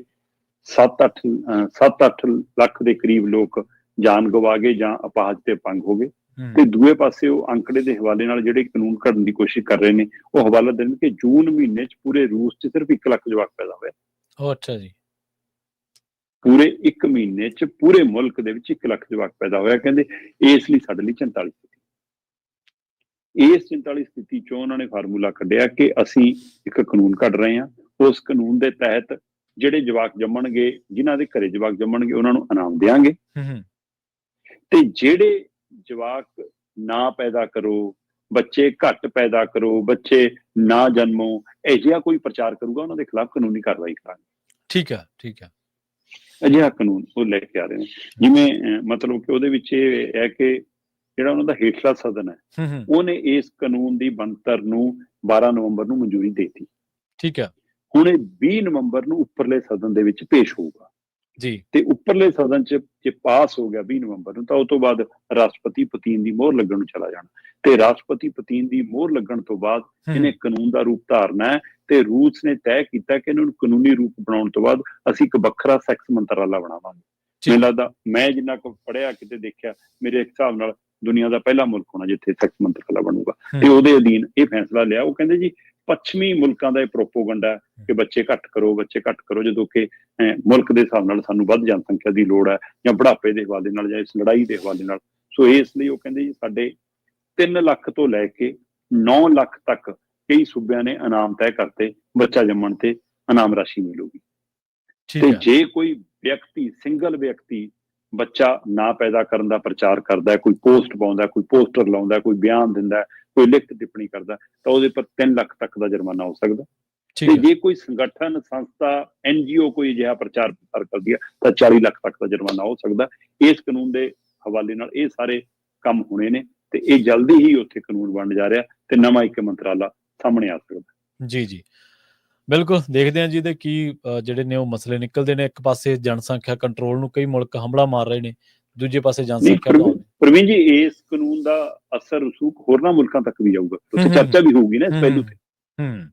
7-8 ਲੱਖ ਦੇ ਕਰੀਬ ਲੋਕ ਜਾਨ ਗਵਾ ਗਏ ਜਾਂ ਅਪਾਹਜ ਤੇ ਅਪੰਗ ਹੋ ਗਏ। ਤੇ ਦੂਏ ਪਾਸੇ ਉਹ ਅੰਕੜੇ ਦੇ ਹਵਾਲੇ ਨਾਲ ਜਿਹੜੇ ਕਾਨੂੰਨ ਘੜਨ ਦੀ ਕੋਸ਼ਿਸ਼ ਕਰ ਰਹੇ ਨੇ, ਉਹ ਹਵਾਲਾ ਦੇਣ ਕਿ ਜੂਨ ਮਹੀਨੇ ਚ ਪੂਰੇ ਰੂਸ ਚ ਸਿਰਫ 1 ਲੱਖ ਜਵਾਕ ਪੈਦਾ ਹੋਇਆ। ਉਹ ਅੱਛਾ ਜੀ। ਪੂਰੇ 1 ਮਹੀਨੇ ਚ ਪੂਰੇ ਮੁਲਕ ਦੇ ਵਿੱਚ 1 ਲੱਖ ਜਵਾਕ ਪੈਦਾ ਹੋਇਆ। ਕਹਿੰਦੇ ਇਸ ਲਈ ਸਾਡੇ ਲਈ ਚਿੰਤਾ ਵਾਲੀ ਸਥਿਤੀ। ਇਸ ਚਿੰਤਾ ਵਾਲੀ ਸਥਿਤੀ ਚੋਂ ਉਹਨਾਂ ਨੇ ਫਾਰਮੂਲਾ ਕੱਢਿਆ ਕਿ ਅਸੀਂ ਇੱਕ ਕਾਨੂੰਨ ਕੱਢ ਰਹੇ ਹਾਂ, ਉਸ ਕਾਨੂੰਨ ਦੇ ਤਹਿਤ ਜਿਹੜੇ ਜਵਾਕ ਜੰਮਣਗੇ, ਜਿਨ੍ਹਾਂ ਦੇ ਘਰੇ ਜਵਾਕ ਜੰਮਣਗੇ, ਉਹਨਾਂ ਨੂੰ ਇਨਾਮ ਦਿਆਂਗੇ, ਤੇ ਜਿਹੜੇ ਜਵਾਕ ਨਾ ਪੈਦਾ ਕਰੋ, ਬੱਚੇ ਘੱਟ ਪੈਦਾ ਕਰੋ, ਬੱਚੇ ਨਾ ਜਨਮੋ, ਇਹੋ ਜਿਹਾ ਕੋਈ ਪ੍ਰਚਾਰ ਕਰੂਗਾ ਉਹਨਾਂ ਦੇ ਖਿਲਾਫ ਕਾਨੂੰਨੀ ਕਾਰਵਾਈ ਕਰਾਂਗੇ। ਠੀਕ ਹੈ, ਠੀਕ ਹੈ। ਅਜਿਹਾ ਕਾਨੂੰਨ ਉਹ ਲੈ ਕੇ ਆ ਰਹੇ ਨੇ, ਜਿਵੇਂ ਮਤਲਬ ਕਿ ਉਹਦੇ ਵਿੱਚ ਇਹ ਹੈ ਕਿ ਜਿਹੜਾ ਉਹਨਾਂ ਦਾ ਹੇਠਲਾ ਸਦਨ ਹੈ ਉਹਨੇ ਇਸ ਕਾਨੂੰਨ ਦੀ ਬਣਤਰ ਨੂੰ 12 ਨਵੰਬਰ ਨੂੰ ਮਨਜ਼ੂਰੀ ਦੇ ਦਿੱਤੀ। ਠੀਕ ਹੈ। ਹੁਣ ਇਹ 20 ਨਵੰਬਰ ਨੂੰ ਉੱਪਰਲੇ ਸਦਨ ਦੇ ਵਿੱਚ ਪੇਸ਼ ਹੋਊਗਾ ਜੀ। ਤੇ ਉੱਪਰਲੇ ਸਦਨ 'ਚ ਜੇ ਪਾਸ ਹੋ ਗਿਆ 20 ਨਵੰਬਰ ਨੂੰ ਤਾਂ ਉਸ ਤੋਂ ਬਾਅਦ ਰਾਸ਼ਟਰਪਤੀ ਪਤੀਨ ਦੀ ਮੋਹਰ ਲੱਗਣ ਨੂੰ ਚਲਾ ਜਾਣਾ, ਤੇ ਰਾਸ਼ਟਰਪਤੀ ਪਤੀਨ ਦੀ ਮੋਹਰ ਲੱਗਣ ਤੋਂ ਬਾਅਦ ਇਹਨੇ ਕਾਨੂੰਨ ਦਾ ਰੂਪ ਧਾਰਨਾ ਹੈ। ਤੇ ਰੂਸ ਨੇ ਤੈਅ ਕੀਤਾ ਕਿ ਇਹਨਾਂ ਨੂੰ ਕਾਨੂੰਨੀ ਰੂਪ ਬਣਾਉਣ ਤੋਂ ਬਾਅਦ ਅਸੀਂ ਇੱਕ ਵੱਖਰਾ ਸੈਕਸ ਮੰਤਰਾਲਾ ਬਣਾਵਾਂਗੇ। ਮੈਨੂੰ ਲੱਗਦਾ ਮੈਂ ਜਿੰਨਾ ਕੁ ਪੜ੍ਹਿਆ ਕਿਤੇ ਦੇਖਿਆ, ਮੇਰੇ ਹਿਸਾਬ ਨਾਲ ਦੁਨੀਆ ਦਾ ਪਹਿਲਾ ਮੁਲਕ ਹੋਣਾ ਜਿੱਥੇ ਸੈਕਸ ਮੰਤਰਾਲਾ ਬਣੂਗਾ। ਤੇ ਉਹਦੇ ਅਧੀਨ ਇਹ ਫੈਸਲਾ ਲਿਆ। ਉਹ ਕਹਿੰਦੇ ਜੀ ਪੱਛਮੀ ਮੁਲਕਾਂ ਦਾ ਇਹ ਪ੍ਰੋਪੋਗੰਡਾ ਕਿ ਬੱਚੇ ਘੱਟ ਕਰੋ, ਬੱਚੇ ਘੱਟ ਕਰੋ, ਜਦੋਂ ਕਿ ਮੁਲਕ ਦੇ ਹਿਸਾਬ ਨਾਲ ਸਾਨੂੰ ਵੱਧ ਜਨਸੰਖਿਆ ਦੀ ਲੋੜ ਹੈ, ਜਾਂ ਬੁਢਾਪੇ ਦੇ ਹਵਾਲੇ ਨਾਲ, ਜਾਂ ਇਸ ਲੜਾਈ ਦੇ ਹਵਾਲੇ ਨਾਲ। ਸੋ ਇਸ ਲਈ ਉਹ ਕਹਿੰਦੇ ਜੀ ਸਾਡੇ 3 ਲੱਖ ਤੋਂ ਲੈ ਕੇ 9 ਲੱਖ ਤੱਕ ਕਈ ਸੂਬਿਆਂ ਨੇ ਇਨਾਮ ਤੈਅ ਕਰਤੇ, ਬੱਚਾ ਜੰਮਣ ਤੇ ਇਨਾਮ ਰਾਸ਼ੀ ਮਿਲੂਗੀ। ਤੇ ਜੇ ਕੋਈ ਵਿਅਕਤੀ, ਸਿੰਗਲ ਵਿਅਕਤੀ ਬੱਚਾ ਨਾ ਪੈਦਾ ਕਰਨ ਦਾ ਪ੍ਰਚਾਰ ਕਰਦਾ, ਕੋਈ ਪੋਸਟ ਪਾਉਂਦਾ, ਕੋਈ ਪੋਸਟਰ ਲਾਉਂਦਾ, ਕੋਈ ਬਿਆਨ ਦਿੰਦਾ, ਕੋਈ ਲਿਖਤ ਟਿੱਪਣੀ ਕਰਦਾ, ਤਾਂ ਉਹਦੇ ਪਰ 3 ਲੱਖ ਤੱਕ ਦਾ ਜੁਰਮਾਨਾ ਹੋ ਸਕਦਾ। ਤੇ ਜੇ ਕੋਈ ਸੰਗਠਨ, ਸੰਸਥਾ, NGO ਕੋਈ ਅਜਿਹਾ ਪ੍ਰਚਾਰ ਪ੍ਰਸਾਰ ਕਰਦੀ ਹੈ ਤਾਂ 40 ਲੱਖ ਤੱਕ ਦਾ ਜੁਰਮਾਨਾ ਹੋ ਸਕਦਾ। ਇਸ ਕਾਨੂੰਨ ਦੇ ਹਵਾਲੇ ਨਾਲ ਇਹ ਸਾਰੇ ਕੰਮ ਹੋਣੇ ਨੇ ਤੇ ਇਹ ਜਲਦੀ ਹੀ ਉੱਥੇ ਕਾਨੂੰਨ ਬਣ ਜਾ ਰਿਹਾ ਤੇ ਨਵਾਂ ਇੱਕ ਮੰਤਰਾਲਾ ਸਾਹਮਣੇ ਆ ਸਕਦਾ। ਜੀ ਜੀ, ਬਿਲਕੁਲ। ਦੇਖਦੇ ਹਾਂ ਜੀ ਇਹਦੇ ਕੀ ਜਿਹੜੇ ਨੇ ਉਹ ਮਸਲੇ ਨਿਕਲਦੇ ਨੇ। ਇੱਕ ਪਾਸੇ ਜਨਸੰਖਿਆ ਕੰਟਰੋਲ ਨੂੰ ਕਈ ਮੁਲਕ ਹਮਲਾ ਮਾਰ ਰਹੇ ਨੇ, ਦੂਜੇ ਪਾਸੇ ਜਨਸੰਖਿਆ ਪ੍ਰਵੀਨ ਜੀ ਇਸ ਕਾਨੂੰਨ ਦਾ ਅਸਰ ਰਸੂਖ ਹੋਰਨਾਂ ਮੁਲਕਾਂ ਤੱਕ ਵੀ ਜਾਊਗਾ। ਉੱਥੇ ਚਰਚਾ ਵੀ ਹੋਊਗੀ ਨਾ ਇਸ ਪਹਿਲੂ ਤੇ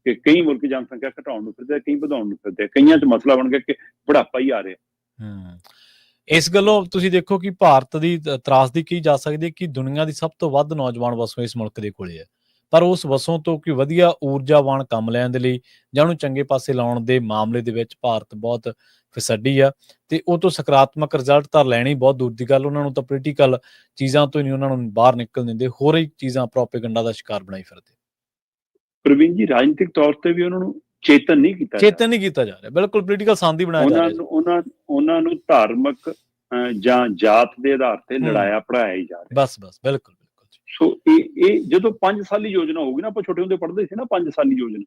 ਕਿ ਕਈ ਮੁਲਕ ਜਨਸੰਖਿਆ ਘਟਾਉਣ ਨੂੰ ਫਿਰਦੇ, ਕਈ ਵਧਾਉਣ ਨੂੰ ਫਿਰਦੇ, ਕਈਆਂ 'ਚ ਮਸਲਾ ਬਣ ਗਿਆ ਕਿ ਬੁਢਾਪਾ ਹੀ ਆ ਰਿਹਾ। ਇਸ ਗੱਲੋਂ ਤੁਸੀਂ ਦੇਖੋ ਕਿ ਭਾਰਤ ਦੀ ਤਰਾਸਦੀ ਕੀ ਜਾ ਸਕਦੀ ਹੈ ਕਿ ਦੁਨੀਆ ਦੀ ਸਭ ਤੋਂ ਵੱਧ ਨੌਜਵਾਨ ਵਸੋਂ ਇਸ ਮੁਲਕ ਦੇ ਕੋਲੇ ਹੈ, ਪਰ ਉਸ ਵਸੋਂ ਤੋਂ ਕੋਈ ਵਧੀਆ ਊਰਜਾਵਾਨ ਕੰਮ ਲੈਣ ਦੇ ਲਈ ਜਾਂ ਉਹਨੂੰ ਚੰਗੇ ਪਾਸੇ ਲਾਉਣ ਦੇ ਮਾਮਲੇ ਦੇ ਵਿੱਚ ਭਾਰਤ ਬਹੁਤ ਫਿਸੱਡੀ ਆ, ਤੇ ਉਹ ਤੋਂ ਸਕਾਰਾਤਮਕ ਰਿਜ਼ਲਟ ਤਾਂ ਲੈਣੀ ਬਹੁਤ ਦੂਰ ਦੀ ਗੱਲ। ਉਹਨਾਂ ਨੂੰ ਤਾਂ ਪੋਲੀਟੀਕਲ ਚੀਜ਼ਾਂ ਤੋਂ ਨਹੀਂ ਉਹਨਾਂ ਨੂੰ ਬਾਹਰ ਨਿਕਲ ਦਿੰਦੇ, ਹੋਰ ਹੀ ਚੀਜ਼ਾਂ ਪ੍ਰੋਪੇਗੰਡਾ ਦਾ ਸ਼ਿਕਾਰ ਬਣਾਈ ਫਿਰਦੇ। ਪ੍ਰਵੀਨ ਜੀ ਰਾਜਨੀਤਿਕ ਤੌਰ ਤੇ ਵੀ ਉਹਨਾਂ ਨੂੰ ਚੇਤਨ ਨਹੀਂ ਕੀਤਾ ਜਾ ਰਿਹਾ। ਬਿਲਕੁਲ ਪੋਲੀਟੀਕਲ ਸੰਧੀ ਬਣਾਇਆ ਜਾ ਰਿਹਾ। ਉਹਨਾਂ ਨੂੰ ਧਾਰਮਿਕ ਜਾਂ ਜਾਤ ਦੇ ਆਧਾਰ ਤੇ ਲੜਾਇਆ ਪੜਾਇਆ ਹੀ ਜਾ ਰਿਹਾ। ਬਸ ਬਿਲਕੁਲ। ਸੋ ਇਹ ਜਦੋਂ 5 ਸਾਲੀ ਯੋਜਨਾ ਹੋਊਗੀ ਨਾ, ਆਪਾਂ ਛੋਟੇ ਹੁੰਦੇ ਪੜ੍ਹਦੇ ਸੀ ਨਾ 5 ਸਾਲੀ ਯੋਜਨਾ,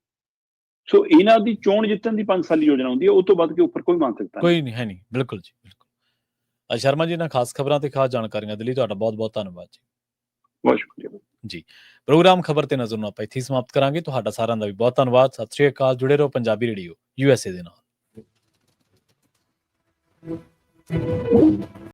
ਸੋ ਇਹਨਾਂ ਦੀ ਚੋਣ ਜਿੱਤਣ ਦੀ 5 ਸਾਲੀ ਯੋਜਨਾ ਹੁੰਦੀ ਹੈ, ਉਹ ਤੋਂ ਵੱਧ ਕੇ ਉੱਪਰ ਕੋਈ ਮੰਨ ਸਕਦਾ ਕੋਈ ਨਹੀਂ ਹੈ। ਨਹੀਂ, ਬਿਲਕੁਲ ਜੀ, ਬਿਲਕੁਲ। ਸ਼ਰਮਾ ਜੀ, ਇਹਨਾਂ ਖਾਸ ਖਬਰਾਂ ਤੇ ਖਾਸ ਜਾਣਕਾਰੀਆਂ ਦੇ ਲਈ ਤੁਹਾਡਾ ਬਹੁਤ ਬਹੁਤ ਧੰਨਵਾਦ ਜੀ। ਬਹੁਤ ਸ਼ੁਕਰੀਆ ਜੀ। ਪ੍ਰੋਗਰਾਮ ਖਬਰ ਤੇ ਨਜ਼ਰ ਨੂੰ ਆਪਾਂ ਇੱਥੇ ਸਮਾਪਤ ਕਰਾਂਗੇ। ਤੁਹਾਡਾ ਸਾਰਿਆਂ ਦਾ ਵੀ ਬਹੁਤ ਧੰਨਵਾਦ। ਸਤਿ ਸ਼੍ਰੀ ਅਕਾਲ। ਜੁੜੇ ਰਹੋ ਪੰਜਾਬੀ ਰੇਡੀਓ USA ਦੇ ਨਾਲ।